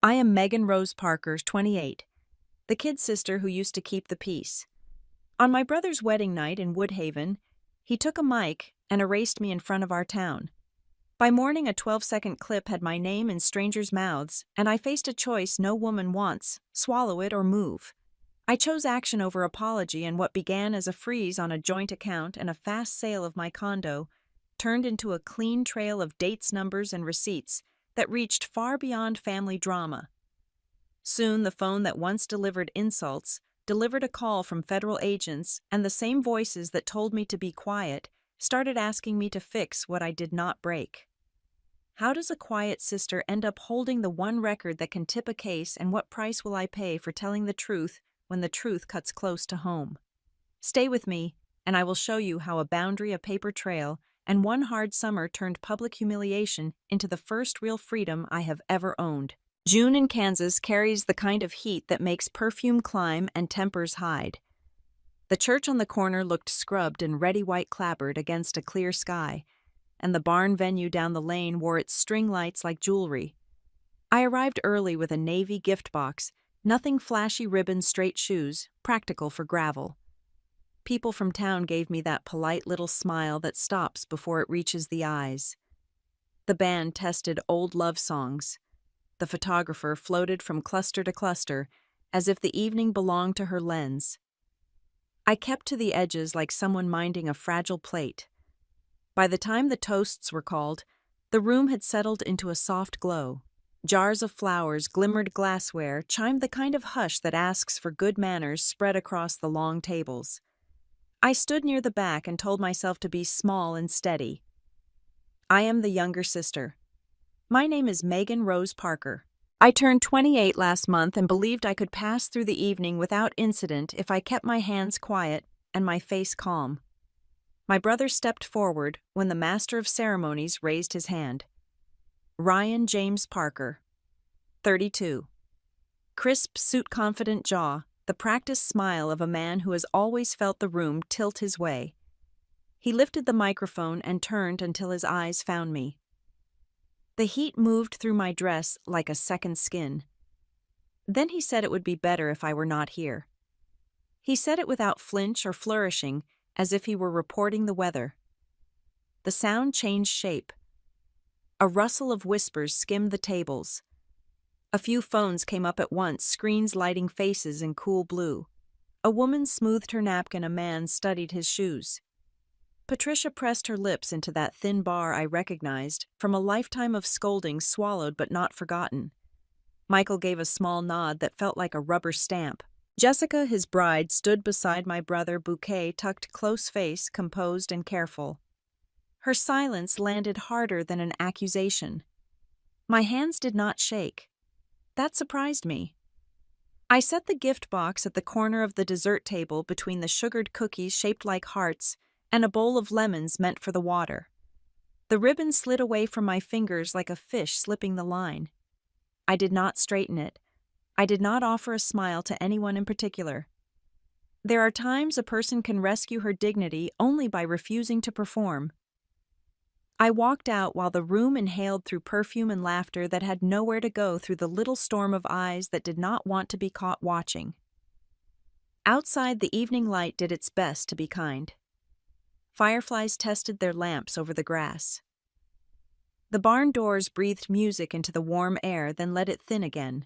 I am Megan Rose Parker, 28, the kid sister who used to keep the peace. On my brother's wedding night in Woodhaven, he took a mic and erased me in front of our town. By morning, a 12-second clip had my name in strangers' mouths, and I faced a choice no woman wants: swallow it or move. I chose action over apology, and what began as a freeze on a joint account and a fast sale of my condo turned into a clean trail of dates, numbers, and receipts that reached far beyond family drama. Soon, the phone that once delivered insults delivered a call from federal agents, and the same voices that told me to be quiet started asking me to fix what I did not break. How does a quiet sister end up holding the one record that can tip a case, and what price will I pay for telling the truth when the truth cuts close to home? Stay with me, and I will show you how a boundary, a paper trail, and one hard summer turned public humiliation into the first real freedom I have ever owned. June in Kansas carries the kind of heat that makes perfume climb and tempers hide. The church on the corner looked scrubbed and reddy white clapboard against a clear sky, and the barn venue down the lane wore its string lights like jewelry. I arrived early with a navy gift box, nothing flashy ribbons, straight shoes, practical for gravel. People from town gave me that polite little smile that stops before it reaches the eyes. The band tested old love songs. The photographer floated from cluster to cluster, as if the evening belonged to her lens. I kept to the edges like someone minding a fragile plate. By the time the toasts were called, the room had settled into a soft glow. Jars of flowers, glimmered glassware, chimed the kind of hush that asks for good manners spread across the long tables. I stood near the back and told myself to be small and steady. I am the younger sister. My name is Megan Rose Parker. I turned 28 last month and believed I could pass through the evening without incident if I kept my hands quiet and my face calm. My brother stepped forward when the master of ceremonies raised his hand. Ryan James Parker, 32. Crisp, suit-confident jaw, the practiced smile of a man who has always felt the room tilt his way. He lifted the microphone and turned until his eyes found me. The heat moved through my dress like a second skin. Then he said it would be better if I were not here. He said it without flinch or flourishing, as if he were reporting the weather. The sound changed shape. A rustle of whispers skimmed the tables. A few phones came up at once, screens lighting faces in cool blue. A woman smoothed her napkin, a man studied his shoes. Patricia pressed her lips into that thin bar I recognized from a lifetime of scolding swallowed but not forgotten. Michael gave a small nod that felt like a rubber stamp. Jessica, his bride, stood beside my brother, bouquet tucked close face, composed and careful. Her silence landed harder than an accusation. My hands did not shake. That surprised me. I set the gift box at the corner of the dessert table between the sugared cookies shaped like hearts and a bowl of lemons meant for the water. The ribbon slid away from my fingers like a fish slipping the line. I did not straighten it. I did not offer a smile to anyone in particular. There are times a person can rescue her dignity only by refusing to perform. I walked out while the room inhaled through perfume and laughter that had nowhere to go through the little storm of eyes that did not want to be caught watching. Outside, the evening light did its best to be kind. Fireflies tested their lamps over the grass. The barn doors breathed music into the warm air, then let it thin again.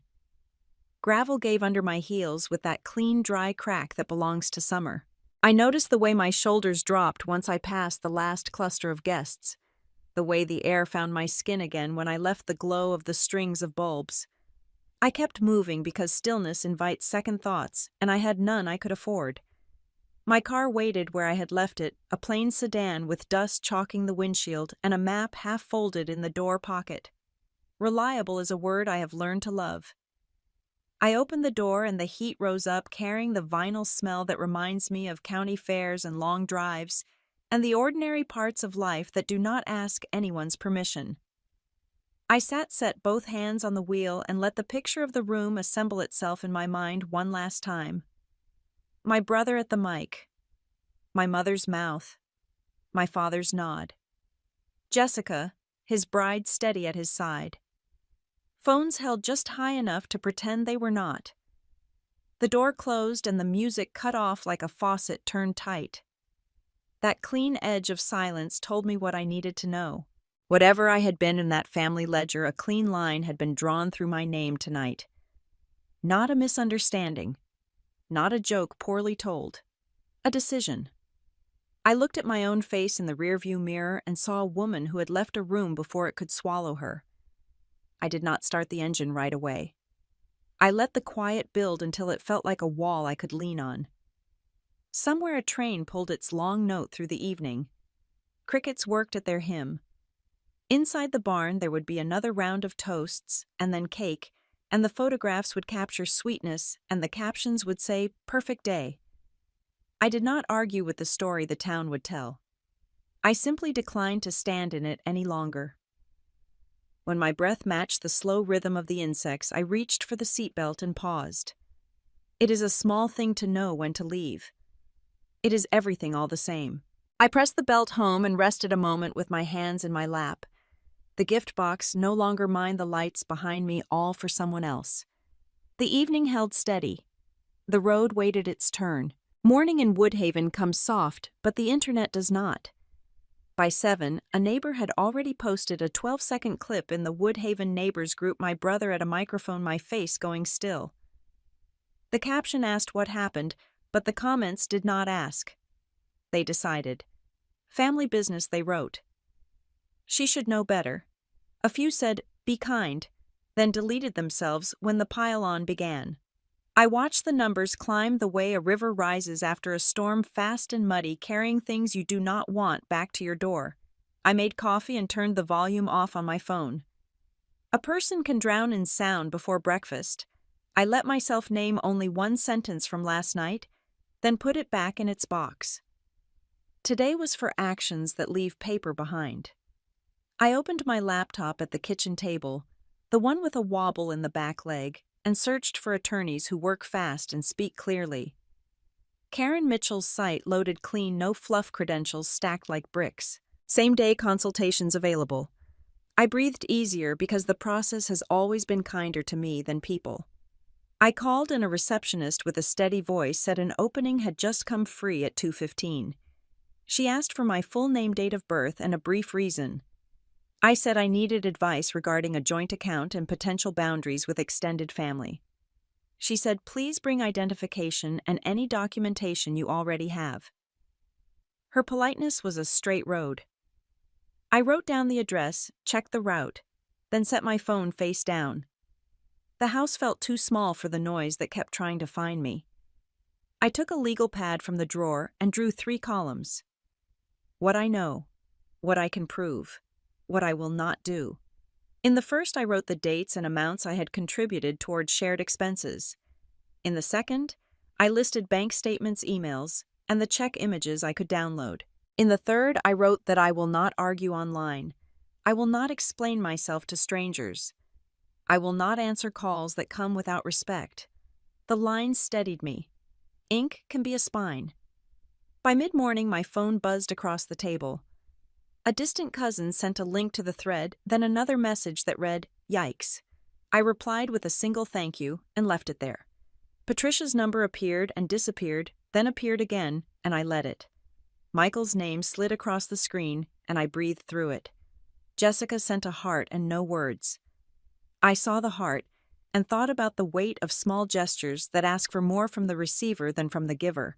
Gravel gave under my heels with that clean, dry crack that belongs to summer. I noticed the way my shoulders dropped once I passed the last cluster of guests, the way the air found my skin again when I left the glow of the strings of bulbs. I kept moving because stillness invites second thoughts, and I had none I could afford. My car waited where I had left it, a plain sedan with dust chalking the windshield and a map half folded in the door pocket. Reliable is a word I have learned to love. I opened the door and the heat rose up, carrying the vinyl smell that reminds me of county fairs and long drives, and the ordinary parts of life that do not ask anyone's permission. I set both hands on the wheel and let the picture of the room assemble itself in my mind one last time. My brother at the mic. My mother's mouth. My father's nod. Jessica, his bride, steady at his side. Phones held just high enough to pretend they were not. The door closed and the music cut off like a faucet turned tight. That clean edge of silence told me what I needed to know. Whatever I had been in that family ledger, a clean line had been drawn through my name tonight. Not a misunderstanding. Not a joke poorly told. A decision. I looked at my own face in the rearview mirror and saw a woman who had left a room before it could swallow her. I did not start the engine right away. I let the quiet build until it felt like a wall I could lean on. Somewhere a train pulled its long note through the evening. Crickets worked at their hymn. Inside the barn there would be another round of toasts, and then cake, and the photographs would capture sweetness, and the captions would say, "Perfect day." I did not argue with the story the town would tell. I simply declined to stand in it any longer. When my breath matched the slow rhythm of the insects, I reached for the seatbelt and paused. It is a small thing to know when to leave. It is everything all the same. I pressed the belt home and rested a moment with my hands in my lap. The gift box no longer mined the lights behind me, all for someone else. The evening held steady. The road waited its turn. Morning in Woodhaven comes soft, but the internet does not. By 7, a neighbor had already posted a 12-second clip in the Woodhaven neighbors group, my brother at a microphone, my face going still. The caption asked what happened, but the comments did not ask. They decided. Family business, they wrote. She should know better. A few said, "Be kind," then deleted themselves when the pile-on began. I watched the numbers climb the way a river rises after a storm, fast and muddy, carrying things you do not want back to your door. I made coffee and turned the volume off on my phone. A person can drown in sound before breakfast. I let myself name only one sentence from last night, then put it back in its box. Today was for actions that leave paper behind. I opened my laptop at the kitchen table, the one with a wobble in the back leg, and searched for attorneys who work fast and speak clearly. Karen Mitchell's site loaded clean, no fluff credentials stacked like bricks. Same-day consultations available. I breathed easier because the process has always been kinder to me than people. I called and a receptionist with a steady voice said an opening had just come free at 2:15. She asked for my full name, date of birth, and a brief reason. I said I needed advice regarding a joint account and potential boundaries with extended family. She said, "Please bring identification and any documentation you already have." Her politeness was a straight road. I wrote down the address, checked the route, then set my phone face down. The house felt too small for the noise that kept trying to find me. I took a legal pad from the drawer and drew 3 columns. What I know, what I can prove, what I will not do. In the first, I wrote the dates and amounts I had contributed towards shared expenses. In the second, I listed bank statements, emails, and the check images I could download. In the third, I wrote that I will not argue online. I will not explain myself to strangers. I will not answer calls that come without respect. The lines steadied me. Ink can be a spine. By mid-morning, my phone buzzed across the table. A distant cousin sent a link to the thread, then another message that read, "Yikes." I replied with a single thank you and left it there. Patricia's number appeared and disappeared, then appeared again, and I let it. Michael's name slid across the screen, and I breathed through it. Jessica sent a heart and no words. I saw the heart and thought about the weight of small gestures that ask for more from the receiver than from the giver.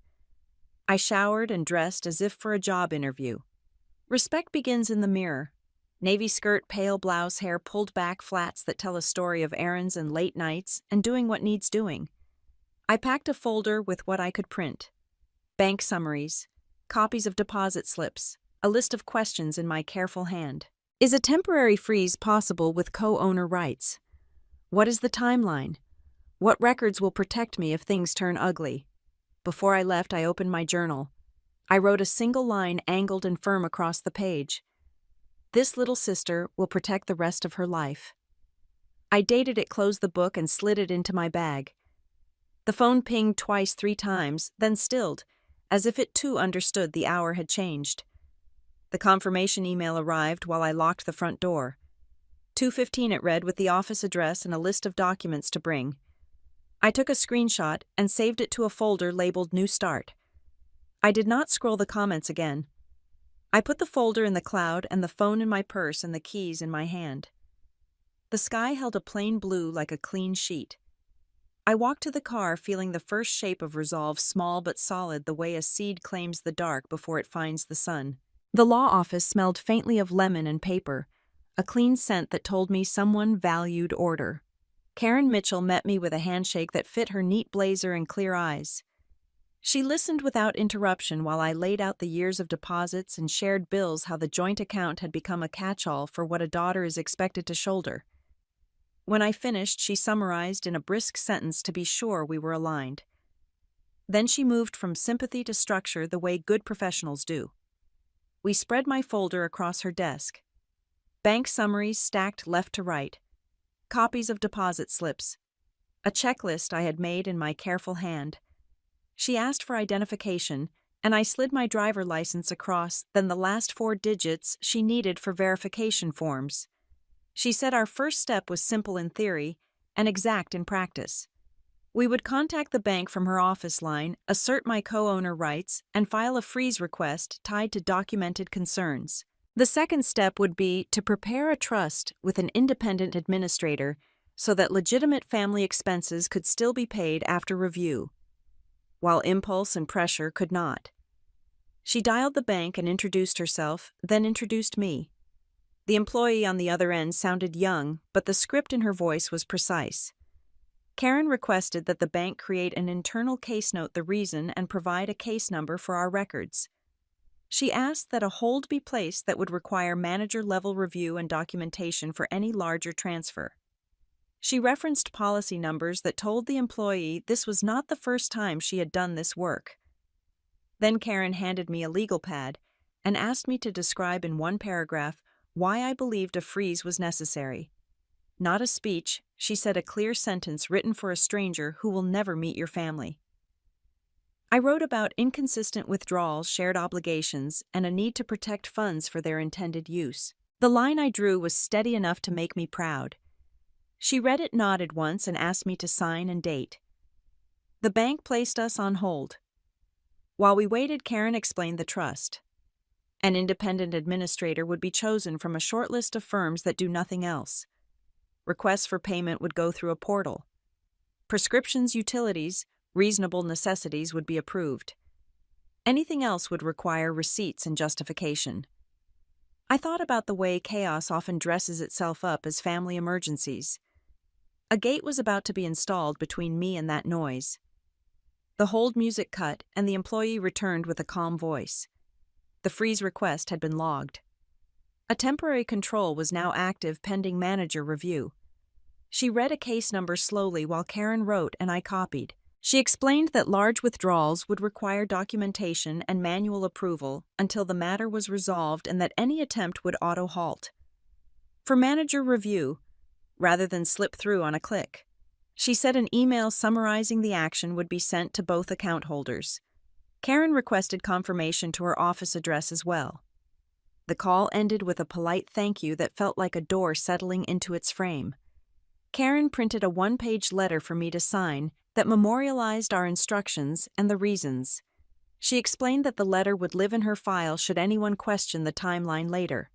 I showered and dressed as if for a job interview. Respect begins in the mirror. Navy skirt, pale blouse, hair pulled back, flats that tell a story of errands and late nights and doing what needs doing. I packed a folder with what I could print. Bank summaries, copies of deposit slips, a list of questions in my careful hand. Is a temporary freeze possible with co-owner rights? What is the timeline? What records will protect me if things turn ugly? Before I left, I opened my journal. I wrote a single line angled and firm across the page. This little sister will protect the rest of her life. I dated it, closed the book, and slid it into my bag. The phone pinged twice, 3 times, then stilled, as if it too understood the hour had changed. The confirmation email arrived while I locked the front door. 2:15 it read, with the office address and a list of documents to bring. I took a screenshot and saved it to a folder labeled New Start. I did not scroll the comments again. I put the folder in the cloud and the phone in my purse and the keys in my hand. The sky held a plain blue like a clean sheet. I walked to the car feeling the first shape of resolve, small but solid, the way a seed claims the dark before it finds the sun. The law office smelled faintly of lemon and paper, a clean scent that told me someone valued order. Karen Mitchell met me with a handshake that fit her neat blazer and clear eyes. She listened without interruption while I laid out the years of deposits and shared bills, how the joint account had become a catch-all for what a daughter is expected to shoulder. When I finished, she summarized in a brisk sentence to be sure we were aligned. Then she moved from sympathy to structure the way good professionals do. We spread my folder across her desk. Bank summaries stacked left to right. Copies of deposit slips. A checklist I had made in my careful hand. She asked for identification, and I slid my driver license across, then the last 4 digits she needed for verification forms. She said our first step was simple in theory and exact in practice. We would contact the bank from her office line, assert my co-owner rights, and file a freeze request tied to documented concerns. The second step would be to prepare a trust with an independent administrator so that legitimate family expenses could still be paid after review, while impulse and pressure could not. She dialed the bank and introduced herself, then introduced me. The employee on the other end sounded young, but the script in her voice was precise. Karen requested that the bank create an internal case note the reason and provide a case number for our records. She asked that a hold be placed that would require manager-level review and documentation for any larger transfer. She referenced policy numbers that told the employee this was not the first time she had done this work. Then Karen handed me a legal pad and asked me to describe in 1 paragraph why I believed a freeze was necessary. Not a speech, she said, a clear sentence written for a stranger who will never meet your family. I wrote about inconsistent withdrawals, shared obligations, and a need to protect funds for their intended use. The line I drew was steady enough to make me proud. She read it, nodded once, and asked me to sign and date. The bank placed us on hold. While we waited, Karen explained the trust. An independent administrator would be chosen from a short list of firms that do nothing else. Requests for payment would go through a portal. Prescriptions, utilities, reasonable necessities would be approved. Anything else would require receipts and justification. I thought about the way chaos often dresses itself up as family emergencies. A gate was about to be installed between me and that noise. The hold music cut, and the employee returned with a calm voice. The freeze request had been logged. A temporary control was now active pending manager review. She read a case number slowly while Karen wrote and I copied. She explained that large withdrawals would require documentation and manual approval until the matter was resolved and that any attempt would auto-halt. For manager review, rather than slip through on a click. She said an email summarizing the action would be sent to both account holders. Karen requested confirmation to her office address as well. The call ended with a polite thank you that felt like a door settling into its frame. Karen printed a 1-page letter for me to sign that memorialized our instructions and the reasons. She explained that the letter would live in her file should anyone question the timeline later.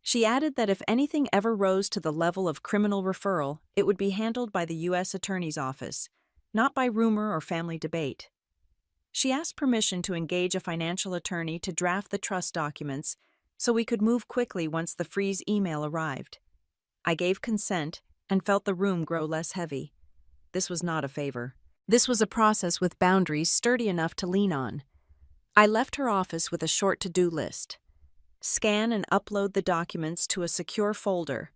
She added that if anything ever rose to the level of criminal referral, it would be handled by the U.S. Attorney's Office, not by rumor or family debate. She asked permission to engage a financial attorney to draft the trust documents so we could move quickly once the freeze email arrived. I gave consent and felt the room grow less heavy. This was not a favor. This was a process with boundaries sturdy enough to lean on. I left her office with a short to-do list. Scan and upload the documents to a secure folder.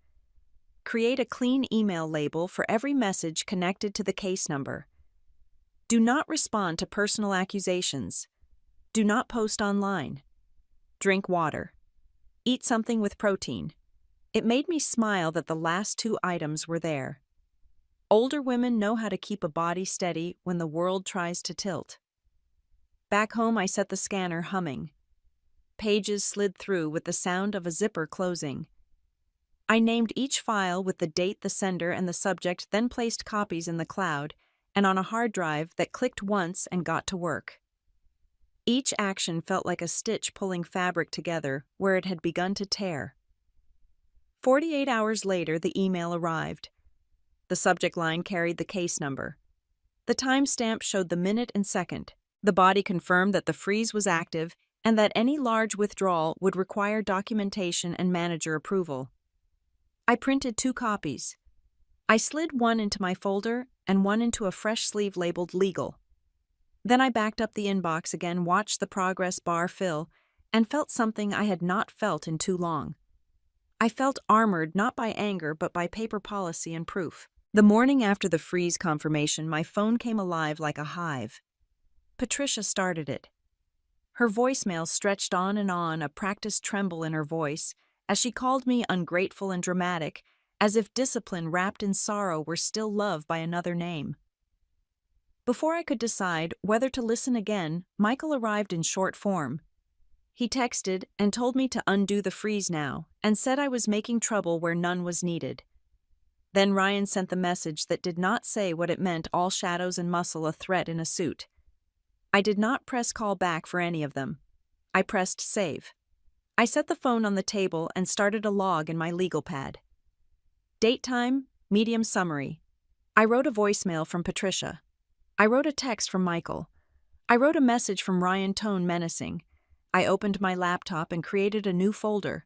Create a clean email label for every message connected to the case number. Do not respond to personal accusations. Do not post online. Drink water. Eat something with protein. It made me smile that the last 2 items were there. Older women know how to keep a body steady when the world tries to tilt. Back home, I set the scanner humming. Pages slid through with the sound of a zipper closing. I named each file with the date, the sender, and the subject, then placed copies in the cloud and on a hard drive that clicked once and got to work. Each action felt like a stitch pulling fabric together where it had begun to tear. 48 hours later, the email arrived. The subject line carried the case number. The timestamp showed the minute and second. The body confirmed that the freeze was active and that any large withdrawal would require documentation and manager approval. I printed 2 copies. I slid one into my folder and one into a fresh sleeve labeled legal. Then I backed up the inbox again, watched the progress bar fill, and felt something I had not felt in too long. I felt armored not by anger but by paper policy and proof. The morning after the freeze confirmation, my phone came alive like a hive. Patricia started it. Her voicemail stretched on, a practiced tremble in her voice, as she called me ungrateful and dramatic, as if discipline wrapped in sorrow were still love by another name. Before I could decide whether to listen again, Michael arrived in short form. He texted and told me to undo the freeze now, and said I was making trouble where none was needed. Then Ryan sent the message that did not say what it meant: all shadows and muscle, a threat in a suit. I did not press call back for any of them. I pressed save. I set the phone on the table and started a log in my legal pad. Date time, medium summary. I wrote a voicemail from Patricia. I wrote a text from Michael. I wrote a message from Ryan, tone menacing. I opened my laptop and created a new folder.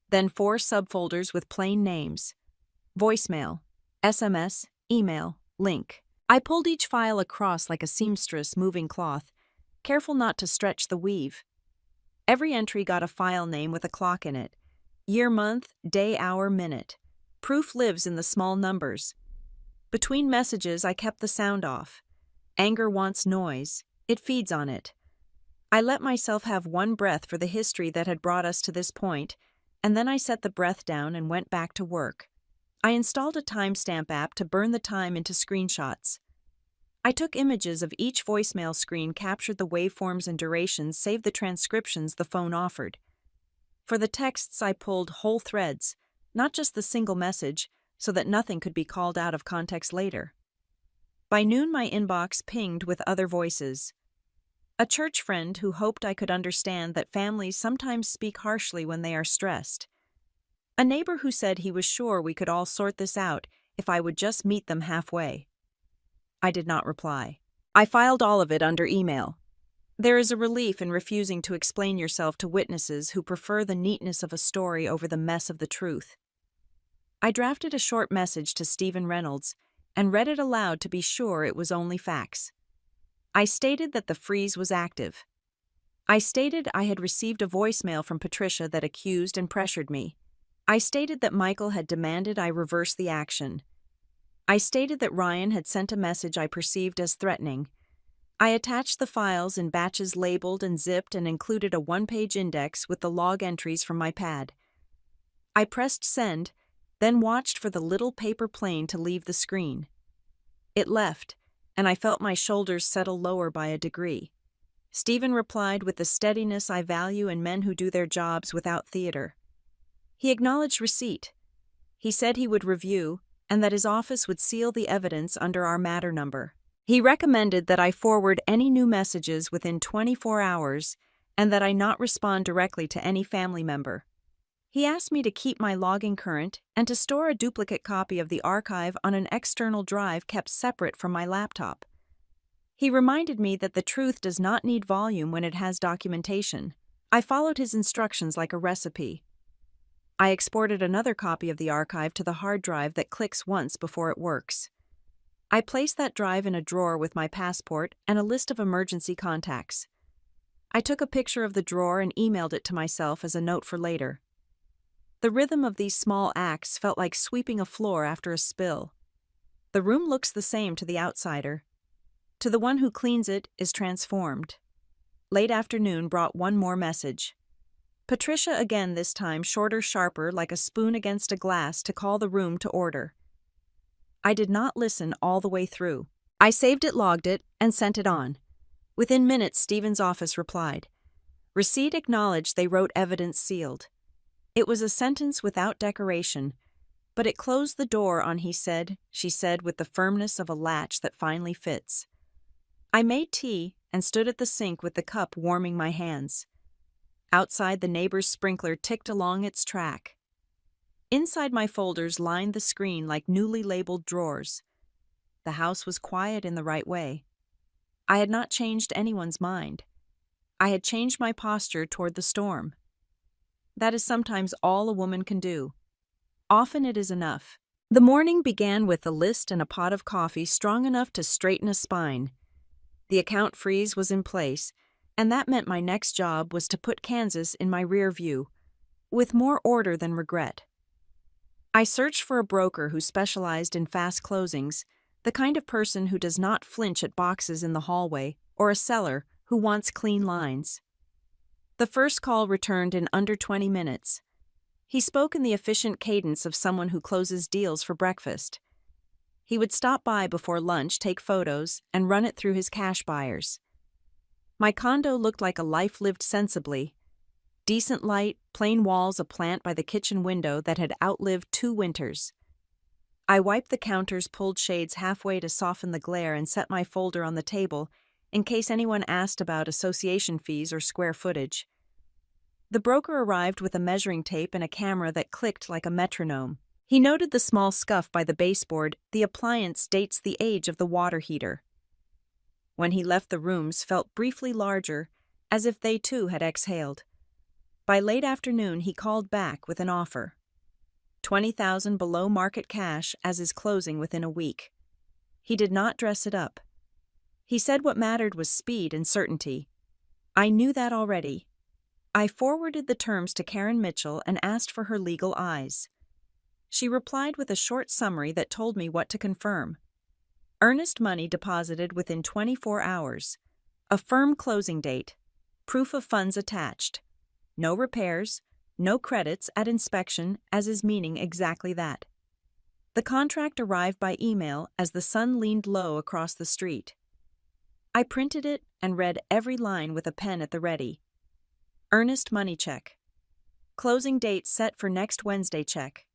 Then 4 subfolders with plain names. Voicemail, SMS, email, link. I pulled each file across like a seamstress moving cloth, careful not to stretch the weave. Every entry got a file name with a clock in it. Year, month, day, hour, minute. Proof lives in the small numbers. Between messages, I kept the sound off. Anger wants noise. It feeds on it. I let myself have one breath for the history that had brought us to this point, and then I set the breath down and went back to work. I installed a timestamp app to burn the time into screenshots. I took images of each voicemail screen, captured the waveforms and durations, saved the transcriptions the phone offered. For the texts, I pulled whole threads, not just the single message, so that nothing could be called out of context later. By noon, my inbox pinged with other voices. A church friend who hoped I could understand that families sometimes speak harshly when they are stressed. A neighbor who said he was sure we could all sort this out if I would just meet them halfway. I did not reply. I filed all of it under email. There is a relief in refusing to explain yourself to witnesses who prefer the neatness of a story over the mess of the truth. I drafted a short message to Stephen Reynolds and read it aloud to be sure it was only facts. I stated that the freeze was active. I stated I had received a voicemail from Patricia that accused and pressured me. I stated that Michael had demanded I reverse the action. I stated that Ryan had sent a message I perceived as threatening. I attached the files in batches labeled and zipped and included a 1-page index with the log entries from my pad. I pressed send, then watched for the little paper plane to leave the screen. It left, and I felt my shoulders settle lower by a degree. Stephen replied with the steadiness I value in men who do their jobs without theater. He acknowledged receipt. He said he would review, and that his office would seal the evidence under our matter number. He recommended that I forward any new messages within 24 hours and that I not respond directly to any family member. He asked me to keep my logging current and to store a duplicate copy of the archive on an external drive kept separate from my laptop. He reminded me that the truth does not need volume when it has documentation. I followed his instructions like a recipe. I exported another copy of the archive to the hard drive that clicks once before it works. I placed that drive in a drawer with my passport and a list of emergency contacts. I took a picture of the drawer and emailed it to myself as a note for later. The rhythm of these small acts felt like sweeping a floor after a spill. The room looks the same to the outsider. To the one who cleans it is transformed. Late afternoon brought one more message. Patricia again, this time shorter, sharper, like a spoon against a glass to call the room to order. I did not listen all the way through. I saved it, logged it, and sent it on. Within minutes, Stephen's office replied. Receipt acknowledged, they wrote evidence sealed. It was a sentence without decoration, but it closed the door on he said, she said with the firmness of a latch that finally fits. I made tea and stood at the sink with the cup warming my hands. Outside, the neighbor's sprinkler ticked along its track. Inside, my folders lined the screen like newly labeled drawers. The house was quiet in the right way. I had not changed anyone's mind. I had changed my posture toward the storm. That is sometimes all a woman can do. Often it is enough. The morning began with a list and a pot of coffee strong enough to straighten a spine. The account freeze was in place, and that meant my next job was to put Kansas in my rear view, with more order than regret. I searched for a broker who specialized in fast closings, the kind of person who does not flinch at boxes in the hallway, or a seller who wants clean lines. The first call returned in under 20 minutes. He spoke in the efficient cadence of someone who closes deals for breakfast. He would stop by before lunch, take photos, and run it through his cash buyers. My condo looked like a life lived sensibly. Decent light, plain walls, a plant by the kitchen window that had outlived 2 winters. I wiped the counter's pulled shades halfway to soften the glare and set my folder on the table in case anyone asked about association fees or square footage. The broker arrived with a measuring tape and a camera that clicked like a metronome. He noted the small scuff by the baseboard. The appliance dates the age of the water heater. When he left, the rooms felt briefly larger, as if they too had exhaled. By late afternoon, he called back with an offer. $20,000 below market cash as is closing within a week. He did not dress it up. He said what mattered was speed and certainty. I knew that already. I forwarded the terms to Karen Mitchell and asked for her legal eyes. She replied with a short summary that told me what to confirm. Earnest money deposited within 24 hours. A firm closing date. Proof of funds attached. No repairs, no credits at inspection, as is meaning exactly that. The contract arrived by email as the sun leaned low across the street. I printed it and read every line with a pen at the ready. Earnest money check. Closing date set for next Wednesday check.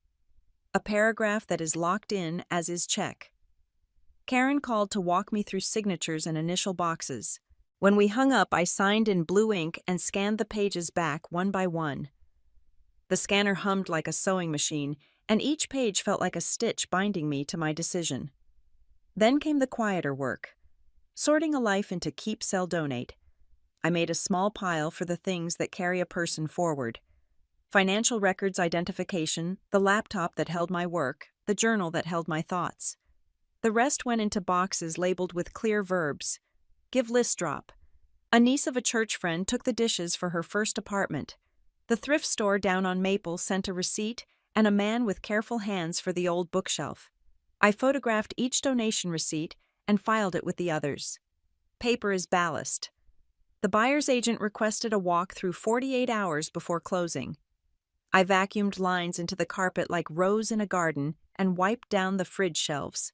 A paragraph that is locked in as is check. Karen called to walk me through signatures and initial boxes. When we hung up, I signed in blue ink and scanned the pages back one by one. The scanner hummed like a sewing machine, and each page felt like a stitch binding me to my decision. Then came the quieter work. Sorting a life into keep, sell, donate. I made a small pile for the things that carry a person forward. Financial records identification, the laptop that held my work, the journal that held my thoughts. The rest went into boxes labeled with clear verbs. Give list drop. A niece of a church friend took the dishes for her first apartment. The thrift store down on Maple sent a receipt, and a man with careful hands for the old bookshelf. I photographed each donation receipt and filed it with the others. Paper is ballast. The buyer's agent requested a walk through 48 hours before closing. I vacuumed lines into the carpet like rows in a garden and wiped down the fridge shelves.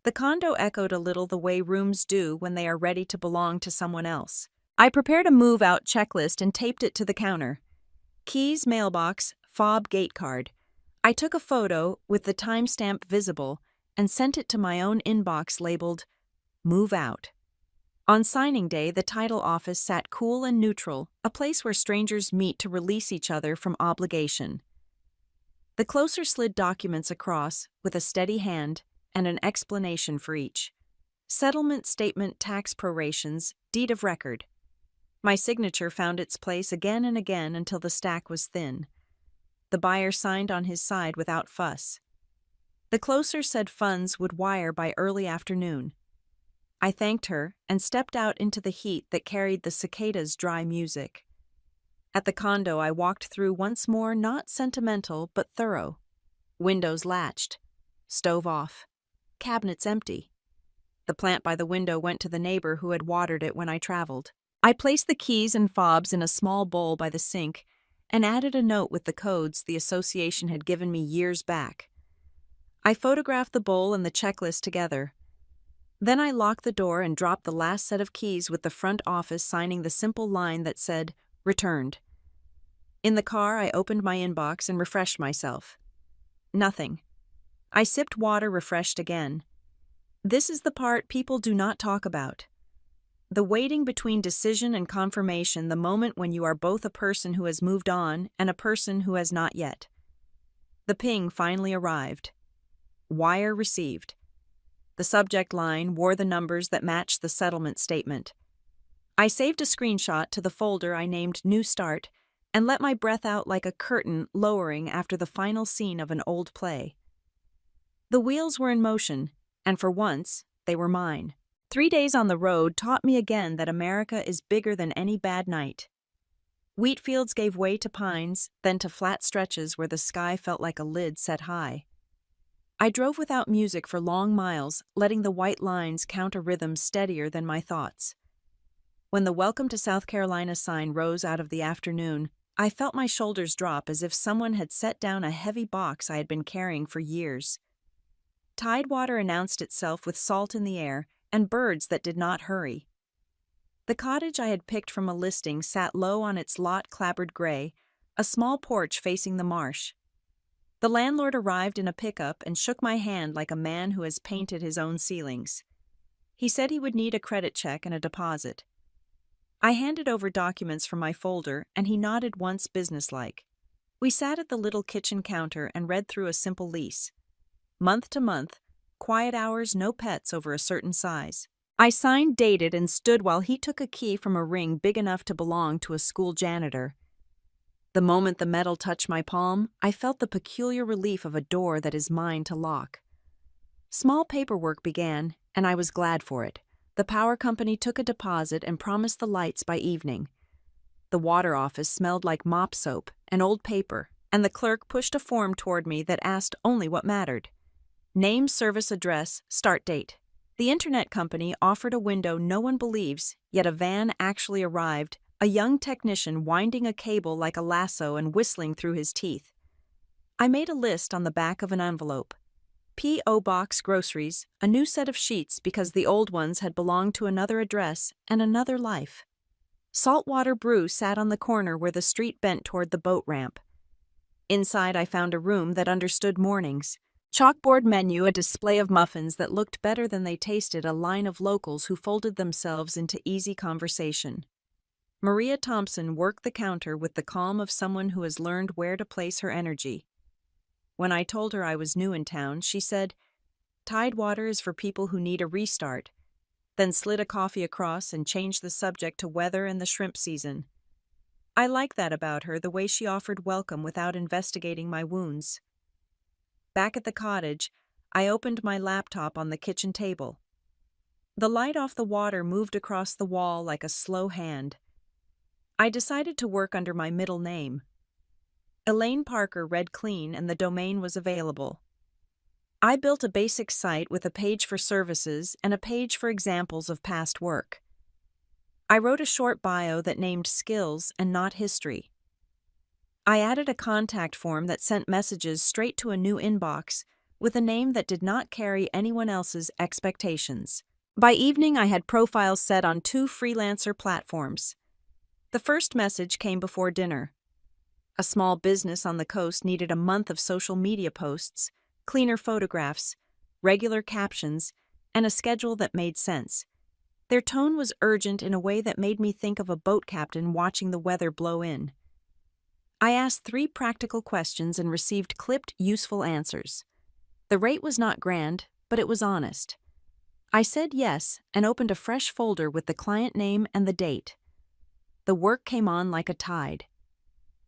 The condo echoed a little the way rooms do when they are ready to belong to someone else. I prepared a move-out checklist and taped it to the counter. Keys, mailbox, fob, gate card. I took a photo with the timestamp visible and sent it to my own inbox labeled, Move Out. On signing day, the title office sat cool and neutral, a place where strangers meet to release each other from obligation. The closer slid documents across with a steady hand and an explanation for each. Settlement statement, tax prorations, deed of record. My signature found its place again and again until the stack was thin. The buyer signed on his side without fuss. The closer said funds would wire by early afternoon. I thanked her and stepped out into the heat that carried the cicadas' dry music. At the condo, I walked through once more, not sentimental but thorough. Windows latched. Stove off. Cabinets empty. The plant by the window went to the neighbor who had watered it when I traveled. I placed the keys and fobs in a small bowl by the sink and added a note with the codes the association had given me years back. I photographed the bowl and the checklist together. Then I locked the door and dropped the last set of keys with the front office signing the simple line that said, Returned. In the car, I opened my inbox and refreshed myself. Nothing. I sipped water, refreshed again. This is the part people do not talk about. The waiting between decision and confirmation, the moment when you are both a person who has moved on and a person who has not yet. The ping finally arrived. Wire received. The subject line wore the numbers that matched the settlement statement. I saved a screenshot to the folder I named New Start and let my breath out like a curtain lowering after the final scene of an old play. The wheels were in motion, and for once, they were mine. 3 days on the road taught me again that America is bigger than any bad night. Wheat fields gave way to pines, then to flat stretches where the sky felt like a lid set high. I drove without music for long miles, letting the white lines count a rhythm steadier than my thoughts. When the Welcome to South Carolina sign rose out of the afternoon, I felt my shoulders drop as if someone had set down a heavy box I had been carrying for years. Tidewater announced itself with salt in the air and birds that did not hurry. The cottage I had picked from a listing sat low on its lot, clapboard gray, a small porch facing the marsh. The landlord arrived in a pickup and shook my hand like a man who has painted his own ceilings. He said he would need a credit check and a deposit. I handed over documents from my folder, and he nodded once businesslike. We sat at the little kitchen counter and read through a simple lease. Month to month, quiet hours, no pets over a certain size. I signed, dated, and stood while he took a key from a ring big enough to belong to a school janitor. The moment the metal touched my palm, I felt the peculiar relief of a door that is mine to lock. Small paperwork began, and I was glad for it. The power company took a deposit and promised the lights by evening. The water office smelled like mop soap and old paper, and the clerk pushed a form toward me that asked only what mattered. Name, service, address, start date. The internet company offered a window no one believes, yet a van actually arrived, a young technician winding a cable like a lasso and whistling through his teeth. I made a list on the back of an envelope. P.O. Box groceries, a new set of sheets because the old ones had belonged to another address and another life. Saltwater Brew sat on the corner where the street bent toward the boat ramp. Inside I found a room that understood mornings. Chalkboard menu, a display of muffins that looked better than they tasted, a line of locals who folded themselves into easy conversation. Maria Thompson worked the counter with the calm of someone who has learned where to place her energy. When I told her I was new in town, she said, "Tidewater is for people who need a restart," then slid a coffee across and changed the subject to weather and the shrimp season. I liked that about her, the way she offered welcome without investigating my wounds. Back at the cottage, I opened my laptop on the kitchen table. The light off the water moved across the wall like a slow hand. I decided to work under my middle name. Elaine Parker read clean and the domain was available. I built a basic site with a page for services and a page for examples of past work. I wrote a short bio that named skills and not history. I added a contact form that sent messages straight to a new inbox with a name that did not carry anyone else's expectations. By evening, I had profiles set on 2 freelancer platforms. The first message came before dinner. A small business on the coast needed a month of social media posts, cleaner photographs, regular captions, and a schedule that made sense. Their tone was urgent in a way that made me think of a boat captain watching the weather blow in. I asked 3 practical questions and received clipped, useful answers. The rate was not grand, but it was honest. I said yes and opened a fresh folder with the client name and the date. The work came on like a tide.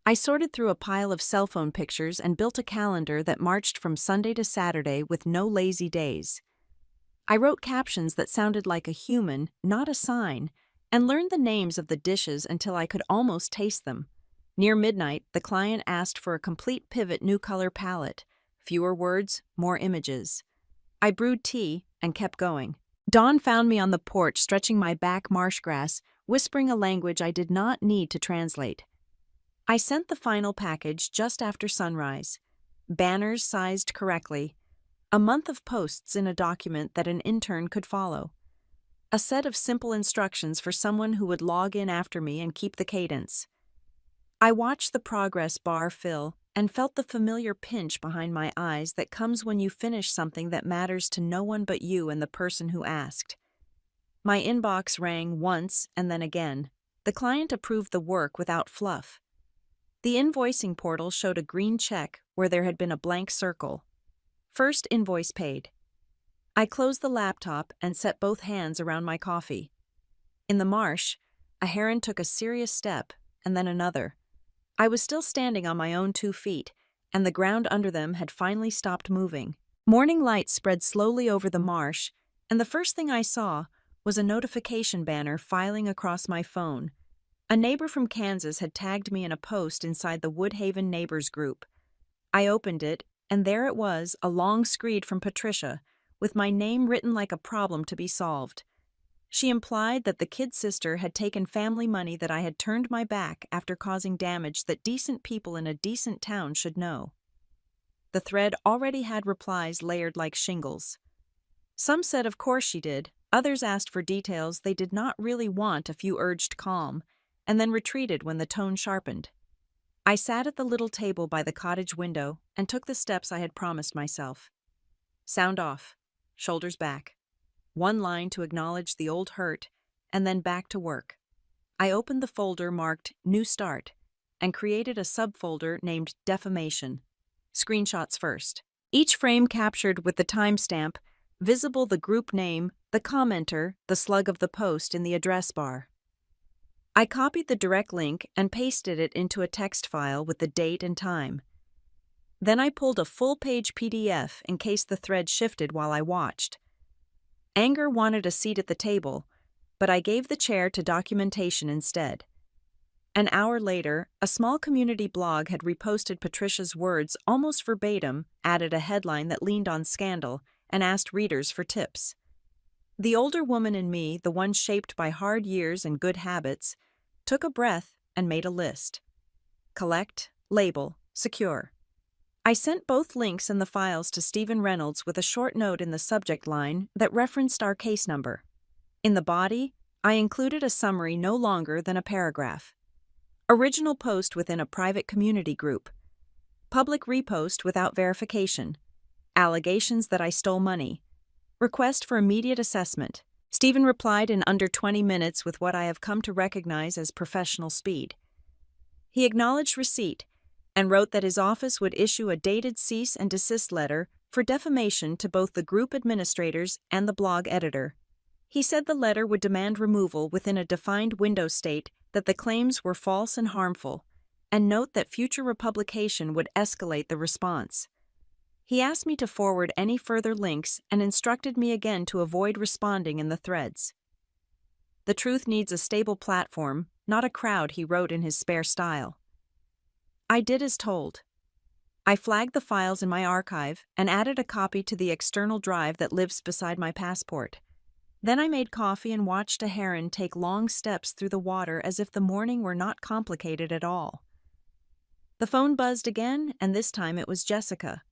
I sorted through a pile of cell phone pictures and built a calendar that marched from Sunday to Saturday with no lazy days. I wrote captions that sounded like a human, not a sign, and learned the names of the dishes until I could almost taste them. Near midnight, the client asked for a complete pivot new color palette. Fewer words, more images. I brewed tea and kept going. Dawn found me on the porch stretching my back marsh grass, whispering a language I did not need to translate. I sent the final package just after sunrise. Banners sized correctly. A month of posts in a document that an intern could follow. A set of simple instructions for someone who would log in after me and keep the cadence. I watched the progress bar fill and felt the familiar pinch behind my eyes that comes when you finish something that matters to no one but you and the person who asked. My inbox rang once and then again. The client approved the work without fluff. The invoicing portal showed a green check where there had been a blank circle. First invoice paid. I closed the laptop and set both hands around my coffee. In the marsh, a heron took a serious step, and then another. I was still standing on my own 2 feet, and the ground under them had finally stopped moving. Morning light spread slowly over the marsh, and the first thing I saw was a notification banner filing across my phone. A neighbor from Kansas had tagged me in a post inside the Woodhaven Neighbors group. I opened it, and there it was, a long screed from Patricia, with my name written like a problem to be solved. She implied that the kid's sister had taken family money that I had turned my back after causing damage that decent people in a decent town should know. The thread already had replies layered like shingles. Some said of course she did, others asked for details they did not really want, a few urged calm, and then retreated when the tone sharpened. I sat at the little table by the cottage window and took the steps I had promised myself. Sound off, shoulders back. One line to acknowledge the old hurt, and then back to work. I opened the folder marked New Start and created a subfolder named Defamation. Screenshots first. Each frame captured with the timestamp, visible the group name, the commenter, the slug of the post in the address bar. I copied the direct link and pasted it into a text file with the date and time. Then I pulled a full-page PDF in case the thread shifted while I watched. Anger wanted a seat at the table, but I gave the chair to documentation instead. An hour later, a small community blog had reposted Patricia's words almost verbatim, added a headline that leaned on scandal, and asked readers for tips. The older woman in me, the one shaped by hard years and good habits, took a breath and made a list. Collect, label, secure. I sent both links and the files to Stephen Reynolds with a short note in the subject line that referenced our case number. In the body, I included a summary no longer than a paragraph. Original post within a private community group. Public repost without verification. Allegations that I stole money. Request for immediate assessment. Stephen replied in under 20 minutes with what I have come to recognize as professional speed. He acknowledged receipt and wrote that his office would issue a dated cease and desist letter for defamation to both the group administrators and the blog editor. He said the letter would demand removal within a defined window state that the claims were false and harmful, and note that future republication would escalate the response. He asked me to forward any further links and instructed me again to avoid responding in the threads. The truth needs a stable platform, not a crowd, he wrote in his spare style. I did as told. I flagged the files in my archive and added a copy to the external drive that lives beside my passport. Then I made coffee and watched a heron take long steps through the water as if the morning were not complicated at all. The phone buzzed again, and this time it was Jessica.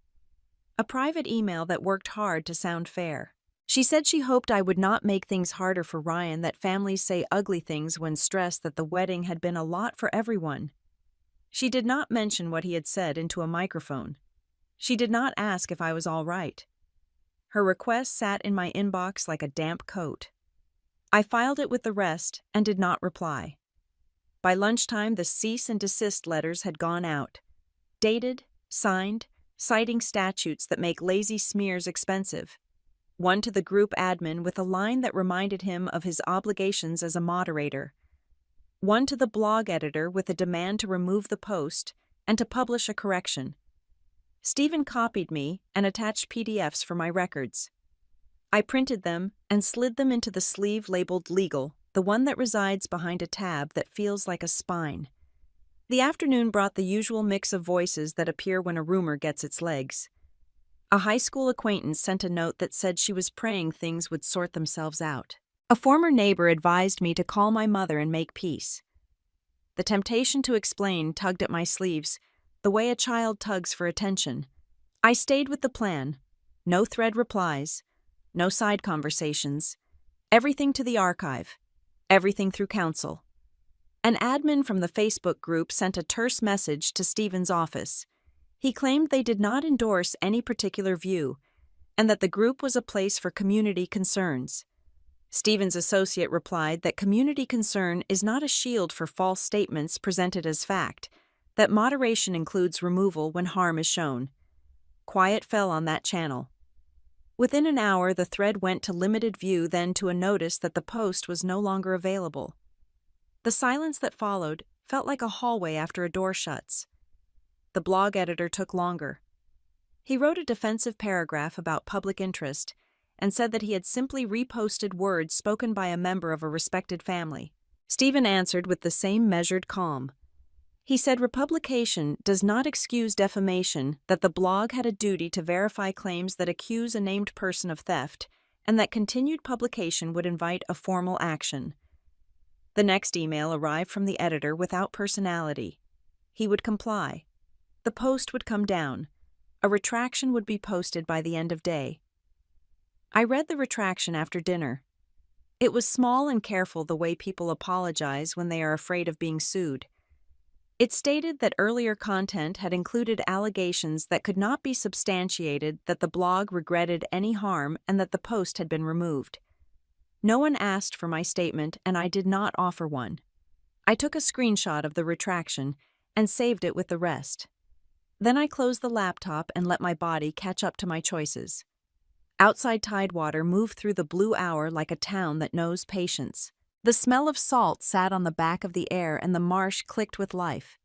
A private email that worked hard to sound fair. She said she hoped I would not make things harder for Ryan, that families say ugly things when stressed, that the wedding had been a lot for everyone. She did not mention what he had said into a microphone. She did not ask if I was all right. Her request sat in my inbox like a damp coat. I filed it with the rest and did not reply. By lunchtime, the cease and desist letters had gone out. Dated, signed, citing statutes that make lazy smears expensive. One to the group admin with a line that reminded him of his obligations as a moderator. One to the blog editor with a demand to remove the post and to publish a correction. Stephen copied me and attached PDFs for my records. I printed them and slid them into the sleeve labeled Legal, the one that resides behind a tab that feels like a spine. The afternoon brought the usual mix of voices that appear when a rumor gets its legs. A high school acquaintance sent a note that said she was praying things would sort themselves out. A former neighbor advised me to call my mother and make peace. The temptation to explain tugged at my sleeves, the way a child tugs for attention. I stayed with the plan. No thread replies, no side conversations, everything to the archive, everything through counsel. An admin from the Facebook group sent a terse message to Stephen's office. He claimed they did not endorse any particular view, and that the group was a place for community concerns. Stephen's associate replied that community concern is not a shield for false statements presented as fact, that moderation includes removal when harm is shown. Quiet fell on that channel. Within an hour, the thread went to limited view, then to a notice that the post was no longer available. The silence that followed felt like a hallway after a door shuts. The blog editor took longer. He wrote a defensive paragraph about public interest and said that he had simply reposted words spoken by a member of a respected family. Stephen answered with the same measured calm. He said republication does not excuse defamation, that the blog had a duty to verify claims that accuse a named person of theft, and that continued publication would invite a formal action. The next email arrived from the editor without personality. He would comply. The post would come down. A retraction would be posted by the end of day. I read the retraction after dinner. It was small and careful, the way people apologize when they are afraid of being sued. It stated that earlier content had included allegations that could not be substantiated, that the blog regretted any harm, and that the post had been removed. No one asked for my statement, and I did not offer one. I took a screenshot of the retraction and saved it with the rest. Then I closed the laptop and let my body catch up to my choices. Outside Tidewater moved through the blue hour like a town that knows patience. The smell of salt sat on the back of the air and the marsh clicked with life.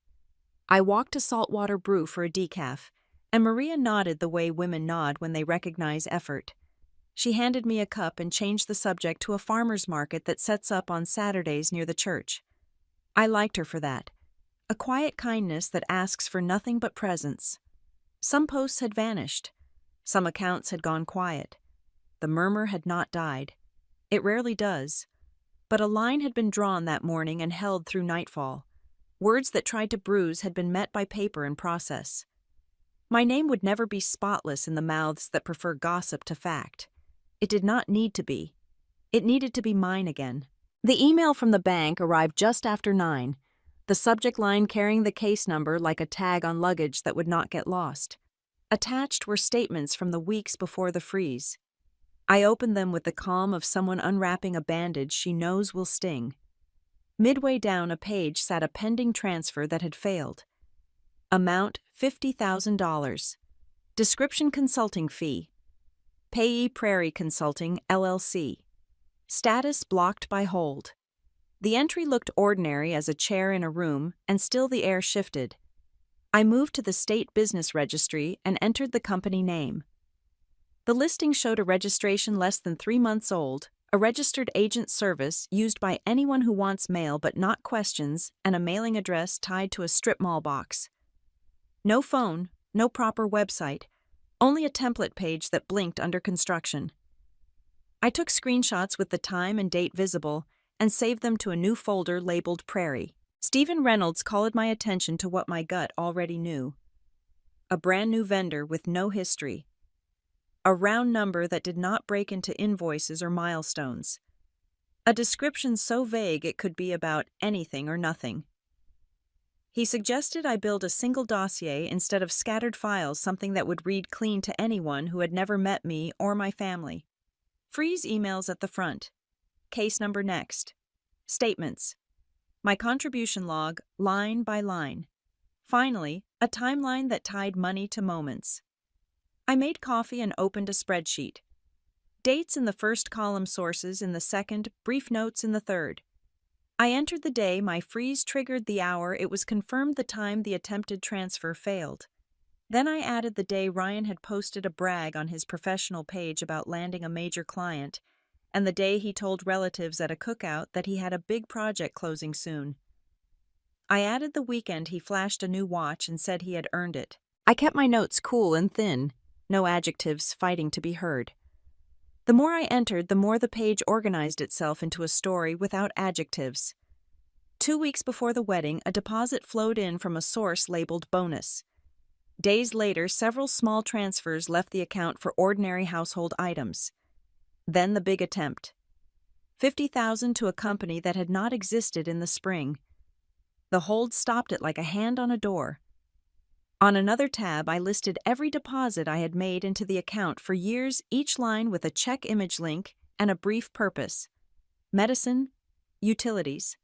I walked to Saltwater Brew for a decaf, and Maria nodded the way women nod when they recognize effort. She handed me a cup and changed the subject to a farmer's market that sets up on Saturdays near the church. I liked her for that. A quiet kindness that asks for nothing but presence. Some posts had vanished. Some accounts had gone quiet. The murmur had not died. It rarely does. But a line had been drawn that morning and held through nightfall. Words that tried to bruise had been met by paper and process. My name would never be spotless in the mouths that prefer gossip to fact. It did not need to be. It needed to be mine again. The email from the bank arrived just after 9, the subject line carrying the case number like a tag on luggage that would not get lost. Attached were statements from the weeks before the freeze. I opened them with the calm of someone unwrapping a bandage she knows will sting. Midway down a page sat a pending transfer that had failed. Amount $50,000. Description: consulting fee. Payee Prairie Consulting, LLC. Status: blocked by hold. The entry looked ordinary as a chair in a room, and still the air shifted. I moved to the State Business Registry and entered the company name. The listing showed a registration less than 3 months old, a registered agent service used by anyone who wants mail but not questions, and a mailing address tied to a strip mall box. No phone, no proper website, only a template page that blinked under construction. I took screenshots with the time and date visible and saved them to a new folder labeled Prairie. Stephen Reynolds called my attention to what my gut already knew. A brand new vendor with no history. A round number that did not break into invoices or milestones. A description so vague it could be about anything or nothing. He suggested I build a single dossier instead of scattered files, something that would read clean to anyone who had never met me or my family. Freeze emails at the front. Case number next. Statements. My contribution log, line by line. Finally, a timeline that tied money to moments. I made coffee and opened a spreadsheet. Dates in the first column, sources in the second, brief notes in the third. I entered the day my freeze triggered, the hour it was confirmed, the time the attempted transfer failed. Then I added the day Ryan had posted a brag on his professional page about landing a major client, and the day he told relatives at a cookout that he had a big project closing soon. I added the weekend he flashed a new watch and said he had earned it. I kept my notes cool and thin, no adjectives fighting to be heard. The more I entered, the more the page organized itself into a story without adjectives. 2 weeks before the wedding, a deposit flowed in from a source labeled bonus. Days later, several small transfers left the account for ordinary household items. Then the big attempt. $50,000 to a company that had not existed in the spring. The hold stopped it like a hand on a door. On another tab, I listed every deposit I had made into the account for years, each line with a check image link and a brief purpose. Medicine, utilities,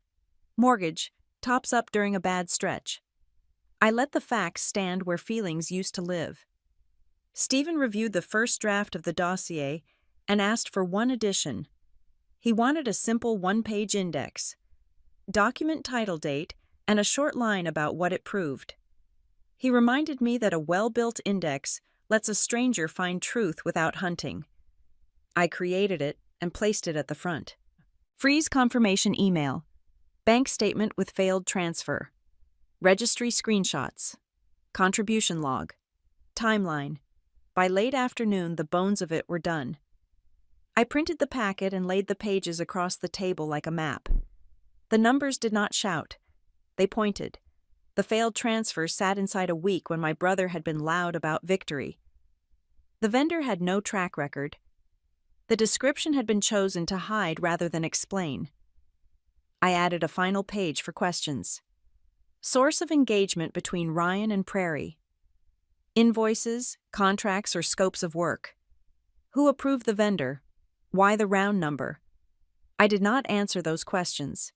mortgage, tops up during a bad stretch. I let the facts stand where feelings used to live. Stephen reviewed the first draft of the dossier and asked for one addition. He wanted a simple one-page index, document title date, and a short line about what it proved. He reminded me that a well-built index lets a stranger find truth without hunting. I created it and placed it at the front. Freeze confirmation email, bank statement with failed transfer, registry screenshots, contribution log, timeline. By late afternoon, the bones of it were done. I printed the packet and laid the pages across the table like a map. The numbers did not shout. They pointed. The failed transfer sat inside a week when my brother had been loud about victory. The vendor had no track record. The description had been chosen to hide rather than explain. I added a final page for questions. Source of engagement between Ryan and Prairie. Invoices, contracts, or scopes of work. Who approved the vendor? Why the round number? I did not answer those questions.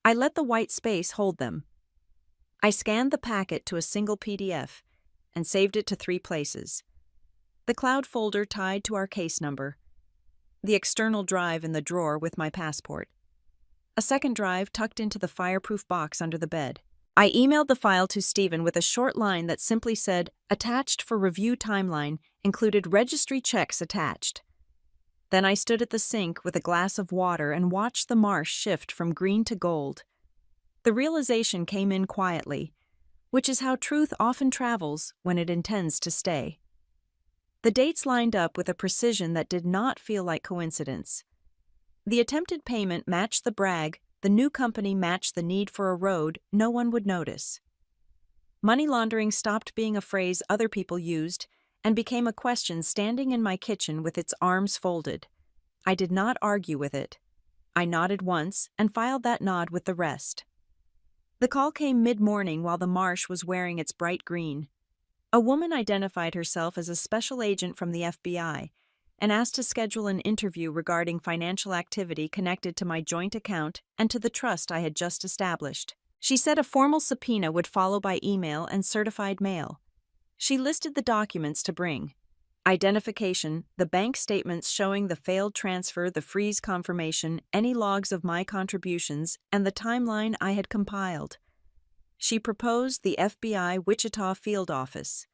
I let the white space hold them. I scanned the packet to a single PDF and saved it to 3 places. The cloud folder tied to our case number. The external drive in the drawer with my passport. A second drive tucked into the fireproof box under the bed. I emailed the file to Stephen with a short line that simply said, "Attached for review timeline, included registry checks attached." Then I stood at the sink with a glass of water and watched the marsh shift from green to gold. The realization came in quietly, which is how truth often travels when it intends to stay. The dates lined up with a precision that did not feel like coincidence. The attempted payment matched the brag, the new company matched the need for a road no one would notice. Money laundering stopped being a phrase other people used and became a question standing in my kitchen with its arms folded. I did not argue with it. I nodded once and filed that nod with the rest. The call came mid-morning while the marsh was wearing its bright green. A woman identified herself as a special agent from the FBI and asked to schedule an interview regarding financial activity connected to my joint account and to the trust I had just established. She said a formal subpoena would follow by email and certified mail. She listed the documents to bring: identification, the bank statements showing the failed transfer, the freeze confirmation, any logs of my contributions, and the timeline I had compiled. She proposed the FBI Wichita field office.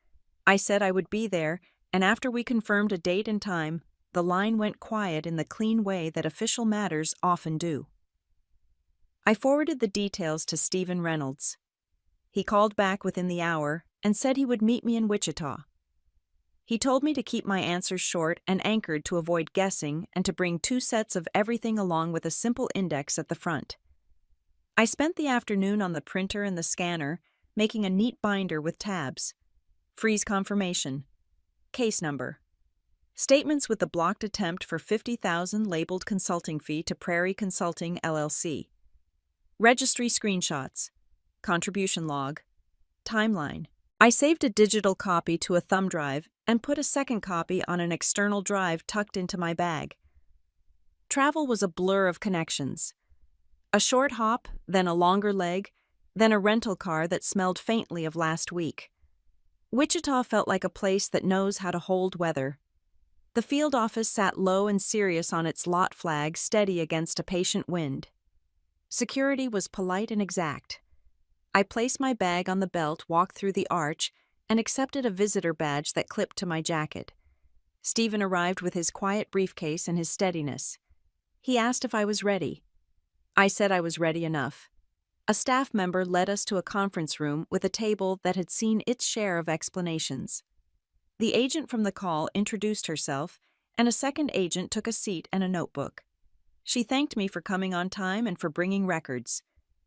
I said I would be there, and after we confirmed a date and time, the line went quiet in the clean way that official matters often do. I forwarded the details to Stephen Reynolds. He called back within the hour and said he would meet me in Wichita. He told me to keep my answers short and anchored to avoid guessing and to bring 2 sets of everything along with a simple index at the front. I spent the afternoon on the printer and the scanner, making a neat binder with tabs. Freeze confirmation. Case number. Statements with the blocked attempt for $50,000 labeled consulting fee to Prairie Consulting, LLC. Registry screenshots. Contribution log. Timeline. I saved a digital copy to a thumb drive and put a second copy on an external drive tucked into my bag. Travel was a blur of connections. A short hop, then a longer leg, then a rental car that smelled faintly of last week. Wichita felt like a place that knows how to hold weather. The field office sat low and serious on its lot flag, steady against a patient wind. Security was polite and exact. I placed my bag on the belt, walked through the arch, and accepted a visitor badge that clipped to my jacket. Stephen arrived with his quiet briefcase and his steadiness. He asked if I was ready. I said I was ready enough. A staff member led us to a conference room with a table that had seen its share of explanations. The agent from the call introduced herself, and a second agent took a seat and a notebook. She thanked me for coming on time and for bringing records.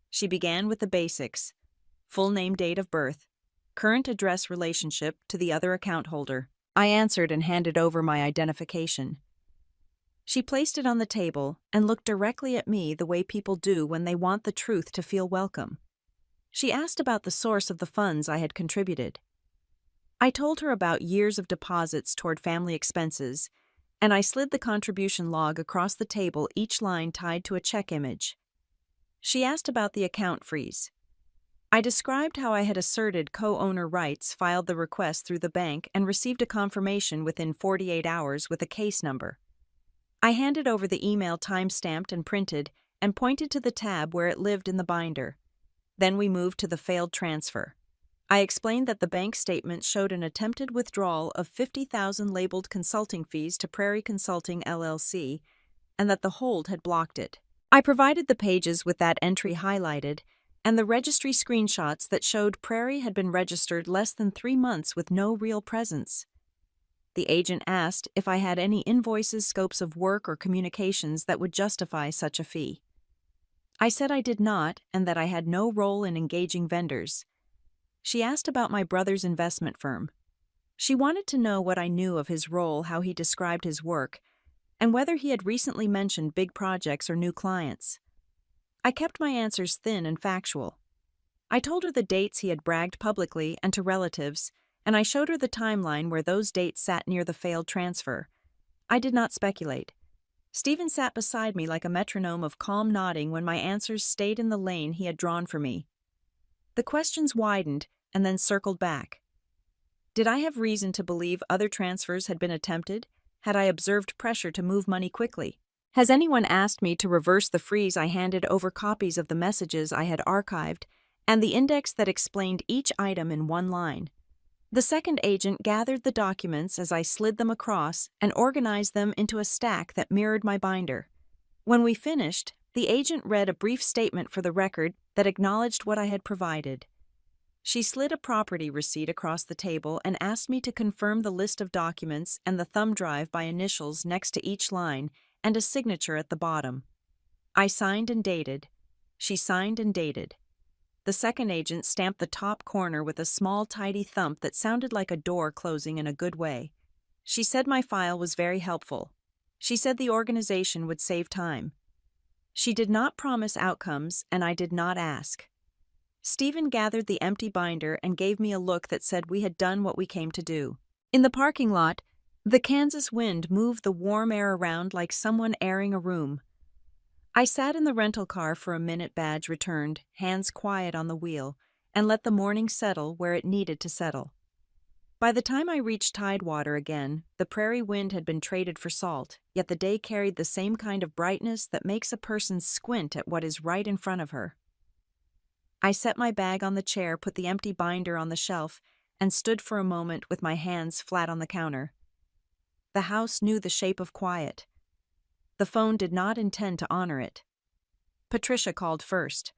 She began with the basics: full name, date of birth, current address, relationship to the other account holder. I answered and handed over my identification. She placed it on the table and looked directly at me the way people do when they want the truth to feel welcome. She asked about the source of the funds I had contributed. I told her about years of deposits toward family expenses, and I slid the contribution log across the table, each line tied to a check image. She asked about the account freeze. I described how I had asserted co-owner rights, filed the request through the bank, and received a confirmation within 48 hours with a case number. I handed over the email time-stamped and printed and pointed to the tab where it lived in the binder. Then we moved to the failed transfer. I explained that the bank statement showed an attempted withdrawal of $50,000 labeled consulting fees to Prairie Consulting LLC, and that the hold had blocked it. I provided the pages with that entry highlighted and the registry screenshots that showed Prairie had been registered less than 3 months with no real presence. The agent asked if I had any invoices, scopes of work, or communications that would justify such a fee. I said I did not and that I had no role in engaging vendors. She asked about my brother's investment firm. She wanted to know what I knew of his role, how he described his work, and whether he had recently mentioned big projects or new clients. I kept my answers thin and factual. I told her the dates he had bragged publicly and to relatives, and I showed her the timeline where those dates sat near the failed transfer. I did not speculate. Stephen sat beside me like a metronome of calm nodding when my answers stayed in the lane he had drawn for me. The questions widened and then circled back. Did I have reason to believe other transfers had been attempted? Had I observed pressure to move money quickly? Has anyone asked me to reverse the freeze? I handed over copies of the messages I had archived and the index that explained each item in one line. The second agent gathered the documents as I slid them across and organized them into a stack that mirrored my binder. When we finished, the agent read a brief statement for the record that acknowledged what I had provided. She slid a property receipt across the table and asked me to confirm the list of documents and the thumb drive by initials next to each line and a signature at the bottom. I signed and dated. She signed and dated. The second agent stamped the top corner with a small, tidy thump that sounded like a door closing in a good way. She said my file was very helpful. She said the organization would save time. She did not promise outcomes, and I did not ask. Stephen gathered the empty binder and gave me a look that said we had done what we came to do. In the parking lot, the Kansas wind moved the warm air around like someone airing a room. I sat in the rental car for a minute. Badge returned, hands quiet on the wheel, and let the morning settle where it needed to settle. By the time I reached Tidewater again, the prairie wind had been traded for salt, yet the day carried the same kind of brightness that makes a person squint at what is right in front of her. I set my bag on the chair, put the empty binder on the shelf, and stood for a moment with my hands flat on the counter. The house knew the shape of quiet. The phone did not intend to honor it. Patricia called first.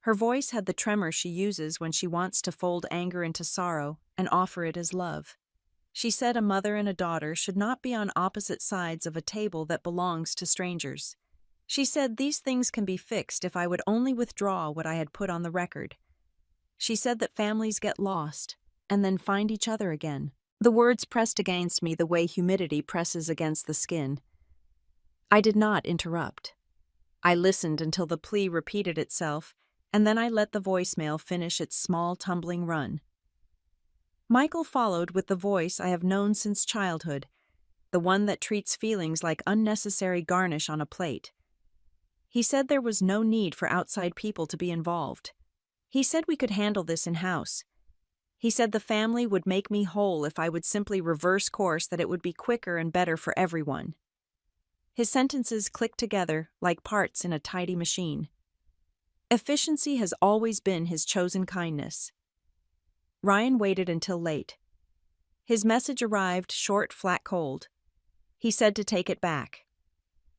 Her voice had the tremor she uses when she wants to fold anger into sorrow and offer it as love. She said a mother and a daughter should not be on opposite sides of a table that belongs to strangers. She said these things can be fixed if I would only withdraw what I had put on the record. She said that families get lost and then find each other again. The words pressed against me the way humidity presses against the skin. I did not interrupt. I listened until the plea repeated itself, and then I let the voicemail finish its small tumbling run. Michael followed with the voice I have known since childhood, the one that treats feelings like unnecessary garnish on a plate. He said there was no need for outside people to be involved. He said we could handle this in-house. He said the family would make me whole if I would simply reverse course, that it would be quicker and better for everyone. His sentences clicked together like parts in a tidy machine. Efficiency has always been his chosen kindness. Ryan waited until late. His message arrived short, flat, cold. He said to take it back.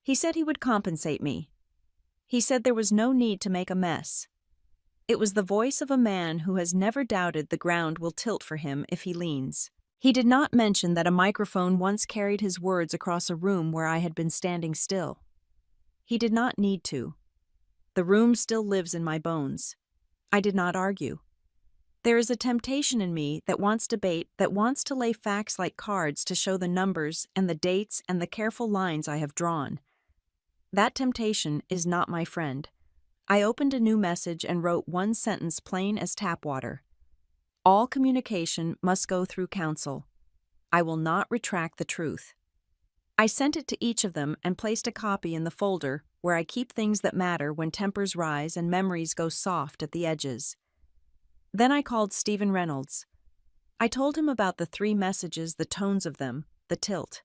He said he would compensate me. He said there was no need to make a mess. It was the voice of a man who has never doubted the ground will tilt for him if he leans. He did not mention that a microphone once carried his words across a room where I had been standing still. He did not need to. The room still lives in my bones. I did not argue. There is a temptation in me that wants debate, that wants to lay facts like cards to show the numbers and the dates and the careful lines I have drawn. That temptation is not my friend. I opened a new message and wrote one sentence plain as tap water. All communication must go through counsel. I will not retract the truth. I sent it to each of them and placed a copy in the folder where I keep things that matter when tempers rise and memories go soft at the edges. Then I called Stephen Reynolds. I told him about the 3 messages, the tones of them, the tilt.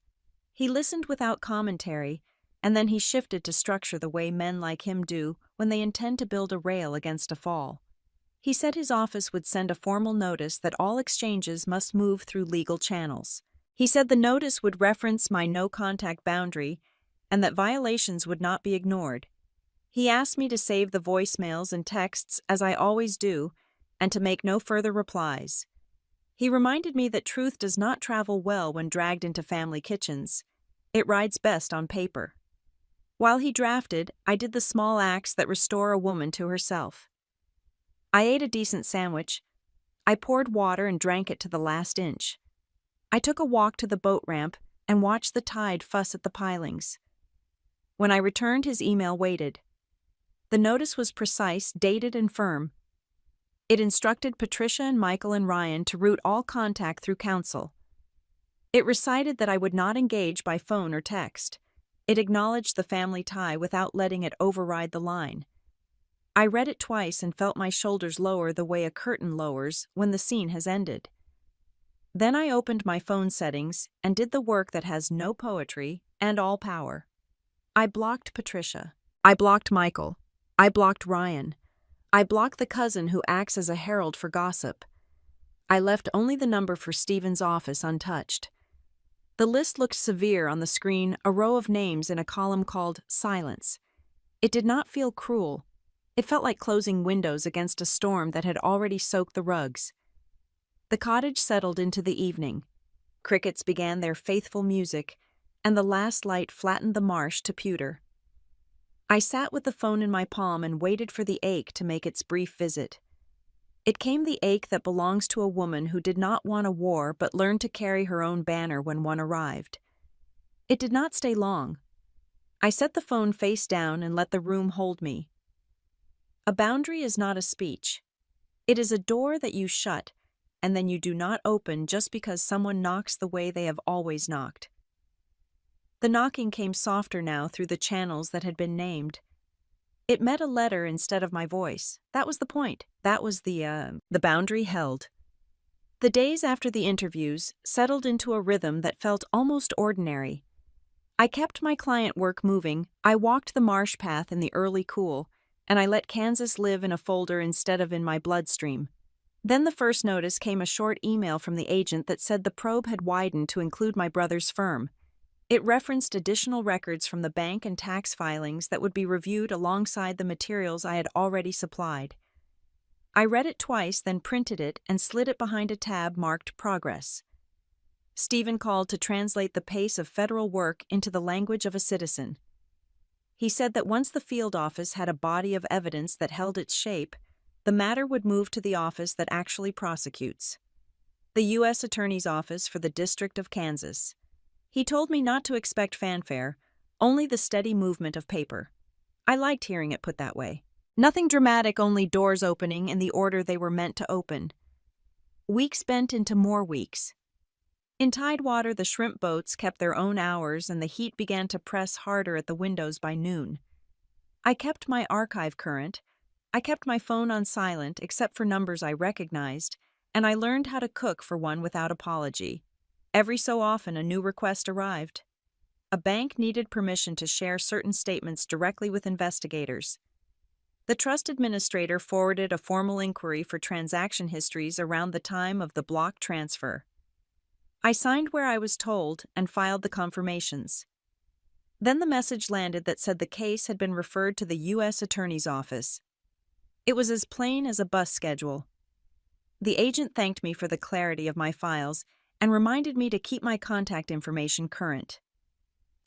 He listened without commentary, and then he shifted to structure the way men like him do when they intend to build a rail against a fall. He said his office would send a formal notice that all exchanges must move through legal channels. He said the notice would reference my no-contact boundary and that violations would not be ignored. He asked me to save the voicemails and texts as I always do and to make no further replies. He reminded me that truth does not travel well when dragged into family kitchens. It rides best on paper. While he drafted, I did the small acts that restore a woman to herself. I ate a decent sandwich. I poured water and drank it to the last inch. I took a walk to the boat ramp and watched the tide fuss at the pilings. When I returned, his email waited. The notice was precise, dated, and firm. It instructed Patricia and Michael and Ryan to route all contact through counsel. It recited that I would not engage by phone or text. It acknowledged the family tie without letting it override the line. I read it twice and felt my shoulders lower the way a curtain lowers when the scene has ended. Then I opened my phone settings and did the work that has no poetry and all power. I blocked Patricia. I blocked Michael. I blocked Ryan. I blocked the cousin who acts as a herald for gossip. I left only the number for Stephen's office untouched. The list looked severe on the screen, a row of names in a column called Silence. It did not feel cruel. It felt like closing windows against a storm that had already soaked the rugs. The cottage settled into the evening. Crickets began their faithful music, and the last light flattened the marsh to pewter. I sat with the phone in my palm and waited for the ache to make its brief visit. It came, the ache that belongs to a woman who did not want a war but learned to carry her own banner when one arrived. It did not stay long. I set the phone face down and let the room hold me. A boundary is not a speech. It is a door that you shut, and then you do not open just because someone knocks the way they have always knocked. The knocking came softer now through the channels that had been named. It met a letter instead of my voice. That was the point. That was the boundary held. The days after the interviews settled into a rhythm that felt almost ordinary. I kept my client work moving. I walked the marsh path in the early cool, and I let Kansas live in a folder instead of in my bloodstream. Then the first notice came, a short email from the agent that said the probe had widened to include my brother's firm. It referenced additional records from the bank and tax filings that would be reviewed alongside the materials I had already supplied. I read it twice, then printed it and slid it behind a tab marked Progress. Stephen called to translate the pace of federal work into the language of a citizen. He said that once the field office had a body of evidence that held its shape, the matter would move to the office that actually prosecutes, the U.S. Attorney's Office for the District of Kansas. He told me not to expect fanfare, only the steady movement of paper. I liked hearing it put that way. Nothing dramatic, only doors opening in the order they were meant to open. Weeks bent into more weeks. In Tidewater, the shrimp boats kept their own hours and the heat began to press harder at the windows by noon. I kept my archive current. I kept my phone on silent except for numbers I recognized, and I learned how to cook for one without apology. Every so often, a new request arrived. A bank needed permission to share certain statements directly with investigators. The trust administrator forwarded a formal inquiry for transaction histories around the time of the block transfer. I signed where I was told and filed the confirmations. Then the message landed that said the case had been referred to the U.S. Attorney's Office. It was as plain as a bus schedule. The agent thanked me for the clarity of my files and reminded me to keep my contact information current.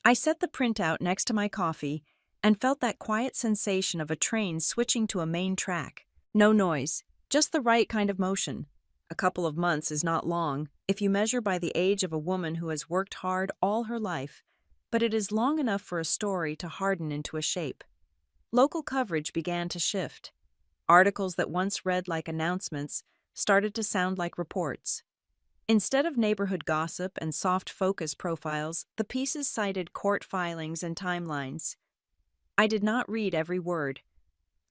I set the printout next to my coffee and felt that quiet sensation of a train switching to a main track. No noise, just the right kind of motion. A couple of months is not long if you measure by the age of a woman who has worked hard all her life, but it is long enough for a story to harden into a shape. Local coverage began to shift. Articles that once read like announcements started to sound like reports. Instead of neighborhood gossip and soft focus profiles, the pieces cited court filings and timelines. I did not read every word.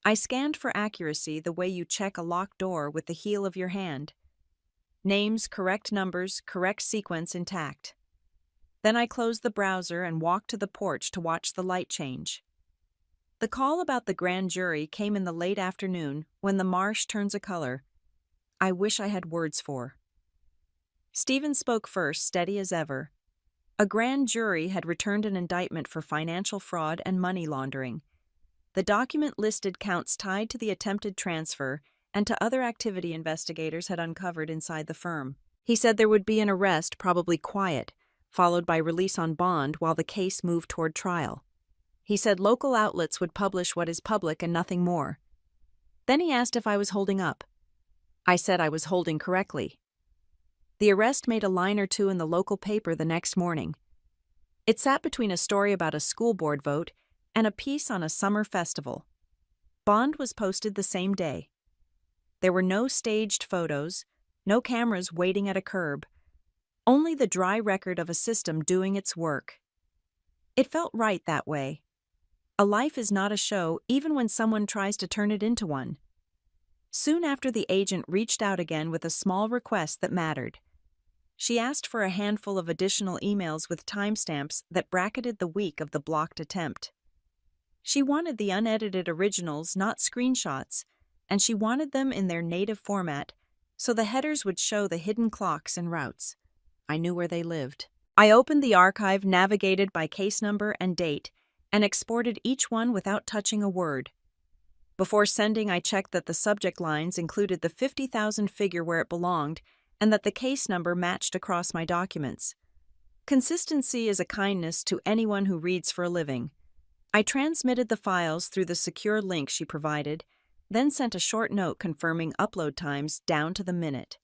I scanned for accuracy the way you check a locked door with the heel of your hand. Names, correct numbers, correct sequence intact. Then I closed the browser and walked to the porch to watch the light change. The call about the grand jury came in the late afternoon when the marsh turns a color I wish I had words for. Stephen spoke first, steady as ever. A grand jury had returned an indictment for financial fraud and money laundering. The document listed counts tied to the attempted transfer and to other activity investigators had uncovered inside the firm. He said there would be an arrest, probably quiet, followed by release on bond while the case moved toward trial. He said local outlets would publish what is public and nothing more. Then he asked if I was holding up. I said I was holding correctly. The arrest made a line or two in the local paper the next morning. It sat between a story about a school board vote and a piece on a summer festival. Bond was posted the same day. There were no staged photos, no cameras waiting at a curb, only the dry record of a system doing its work. It felt right that way. A life is not a show even when someone tries to turn it into one. Soon after, the agent reached out again with a small request that mattered. She asked for a handful of additional emails with timestamps that bracketed the week of the blocked attempt. She wanted the unedited originals, not screenshots, and she wanted them in their native format, so the headers would show the hidden clocks and routes. I knew where they lived. I opened the archive navigated by case number and date and exported each one without touching a word. Before sending, I checked that the subject lines included the 50,000 figure where it belonged and that the case number matched across my documents. Consistency is a kindness to anyone who reads for a living. I transmitted the files through the secure link she provided, then sent a short note confirming upload times down to the minute.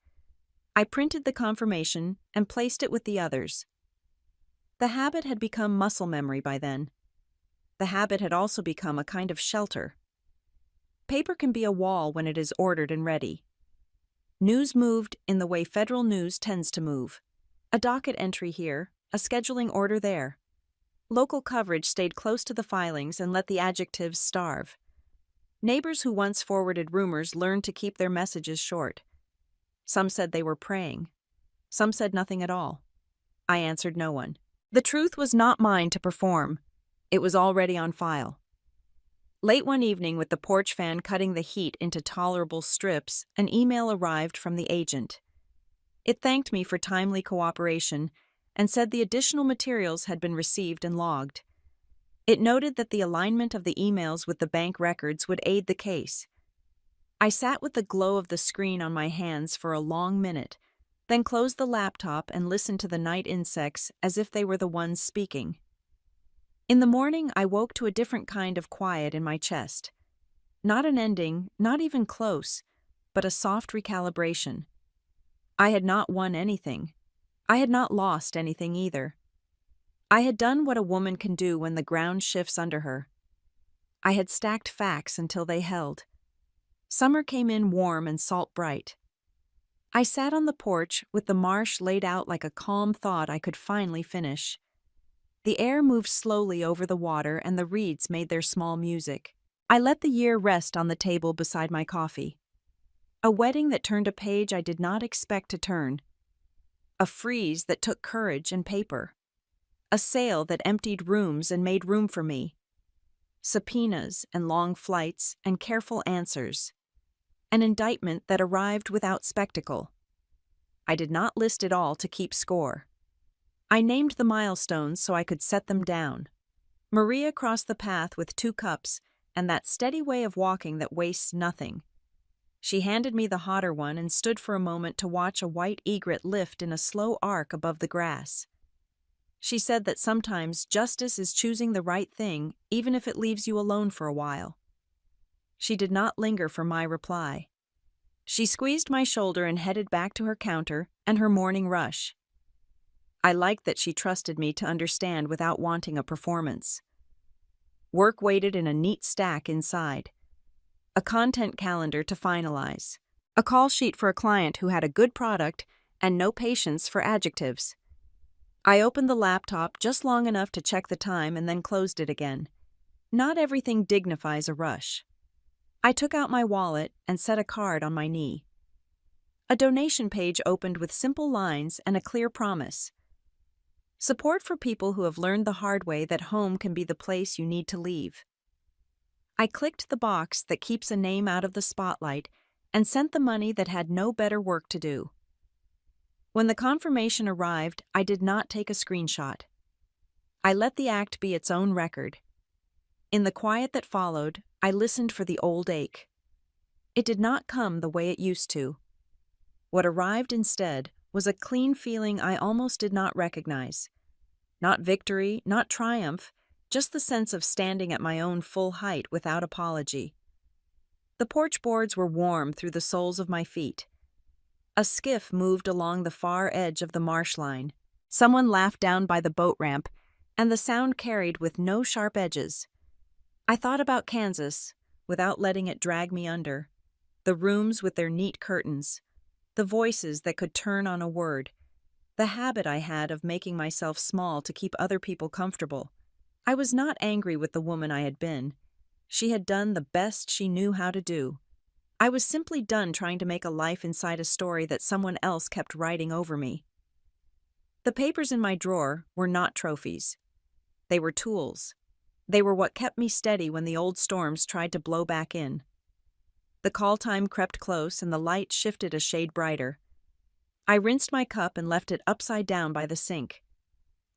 I printed the confirmation and placed it with the others. The habit had become muscle memory by then. The habit had also become a kind of shelter. Paper can be a wall when it is ordered and ready. News moved in the way federal news tends to move. A docket entry here, a scheduling order there. Local coverage stayed close to the filings and let the adjectives starve. Neighbors who once forwarded rumors learned to keep their messages short. Some said they were praying. Some said nothing at all. I answered no one. The truth was not mine to perform. It was already on file. Late one evening, with the porch fan cutting the heat into tolerable strips, an email arrived from the agent. It thanked me for timely cooperation and said the additional materials had been received and logged. It noted that the alignment of the emails with the bank records would aid the case. I sat with the glow of the screen on my hands for a long minute, then closed the laptop and listened to the night insects as if they were the ones speaking. In the morning, I woke to a different kind of quiet in my chest. Not an ending, not even close, but a soft recalibration. I had not won anything. I had not lost anything either. I had done what a woman can do when the ground shifts under her. I had stacked facts until they held. Summer came in warm and salt bright. I sat on the porch with the marsh laid out like a calm thought I could finally finish. The air moved slowly over the water and the reeds made their small music. I let the year rest on the table beside my coffee. A wedding that turned a page I did not expect to turn. A freeze that took courage and paper. A sale that emptied rooms and made room for me. Subpoenas and long flights and careful answers. An indictment that arrived without spectacle. I did not list it all to keep score. I named the milestones so I could set them down. Maria crossed the path with 2 cups and that steady way of walking that wastes nothing. She handed me the hotter one and stood for a moment to watch a white egret lift in a slow arc above the grass. She said that sometimes justice is choosing the right thing even if it leaves you alone for a while. She did not linger for my reply. She squeezed my shoulder and headed back to her counter and her morning rush. I liked that she trusted me to understand without wanting a performance. Work waited in a neat stack inside. A content calendar to finalize. A call sheet for a client who had a good product and no patience for adjectives. I opened the laptop just long enough to check the time and then closed it again. Not everything dignifies a rush. I took out my wallet and set a card on my knee. A donation page opened with simple lines and a clear promise. Support for people who have learned the hard way that home can be the place you need to leave. I clicked the box that keeps a name out of the spotlight and sent the money that had no better work to do. When the confirmation arrived, I did not take a screenshot. I let the act be its own record. In the quiet that followed, I listened for the old ache. It did not come the way it used to. What arrived instead was a clean feeling I almost did not recognize. Not victory, not triumph, just the sense of standing at my own full height without apology. The porch boards were warm through the soles of my feet. A skiff moved along the far edge of the marsh line. Someone laughed down by the boat ramp, and the sound carried with no sharp edges. I thought about Kansas, without letting it drag me under. The rooms with their neat curtains. The voices that could turn on a word. The habit I had of making myself small to keep other people comfortable. I was not angry with the woman I had been. She had done the best she knew how to do. I was simply done trying to make a life inside a story that someone else kept writing over me. The papers in my drawer were not trophies. They were tools. They were what kept me steady when the old storms tried to blow back in. The call time crept close and the light shifted a shade brighter. I rinsed my cup and left it upside down by the sink.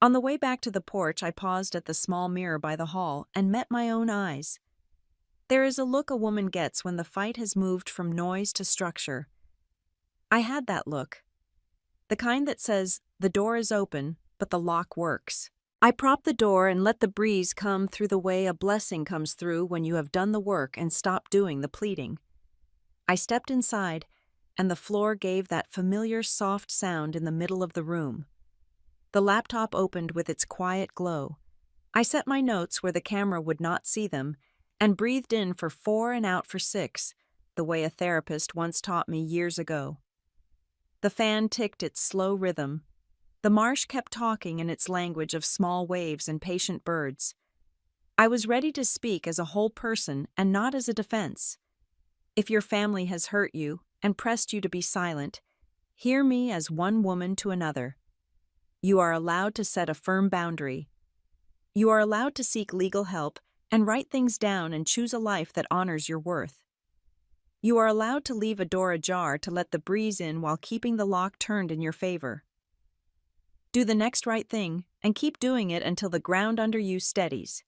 On the way back to the porch, I paused at the small mirror by the hall and met my own eyes. There is a look a woman gets when the fight has moved from noise to structure. I had that look. The kind that says, the door is open, but the lock works. I propped the door and let the breeze come through the way a blessing comes through when you have done the work and stopped doing the pleading. I stepped inside, and the floor gave that familiar soft sound in the middle of the room. The laptop opened with its quiet glow. I set my notes where the camera would not see them, and breathed in for 4 and out for 6, the way a therapist once taught me years ago. The fan ticked its slow rhythm. The marsh kept talking in its language of small waves and patient birds. I was ready to speak as a whole person and not as a defense. If your family has hurt you and pressed you to be silent, hear me as one woman to another. You are allowed to set a firm boundary. You are allowed to seek legal help and write things down and choose a life that honors your worth. You are allowed to leave a door ajar to let the breeze in while keeping the lock turned in your favor. Do the next right thing and keep doing it until the ground under you steadies.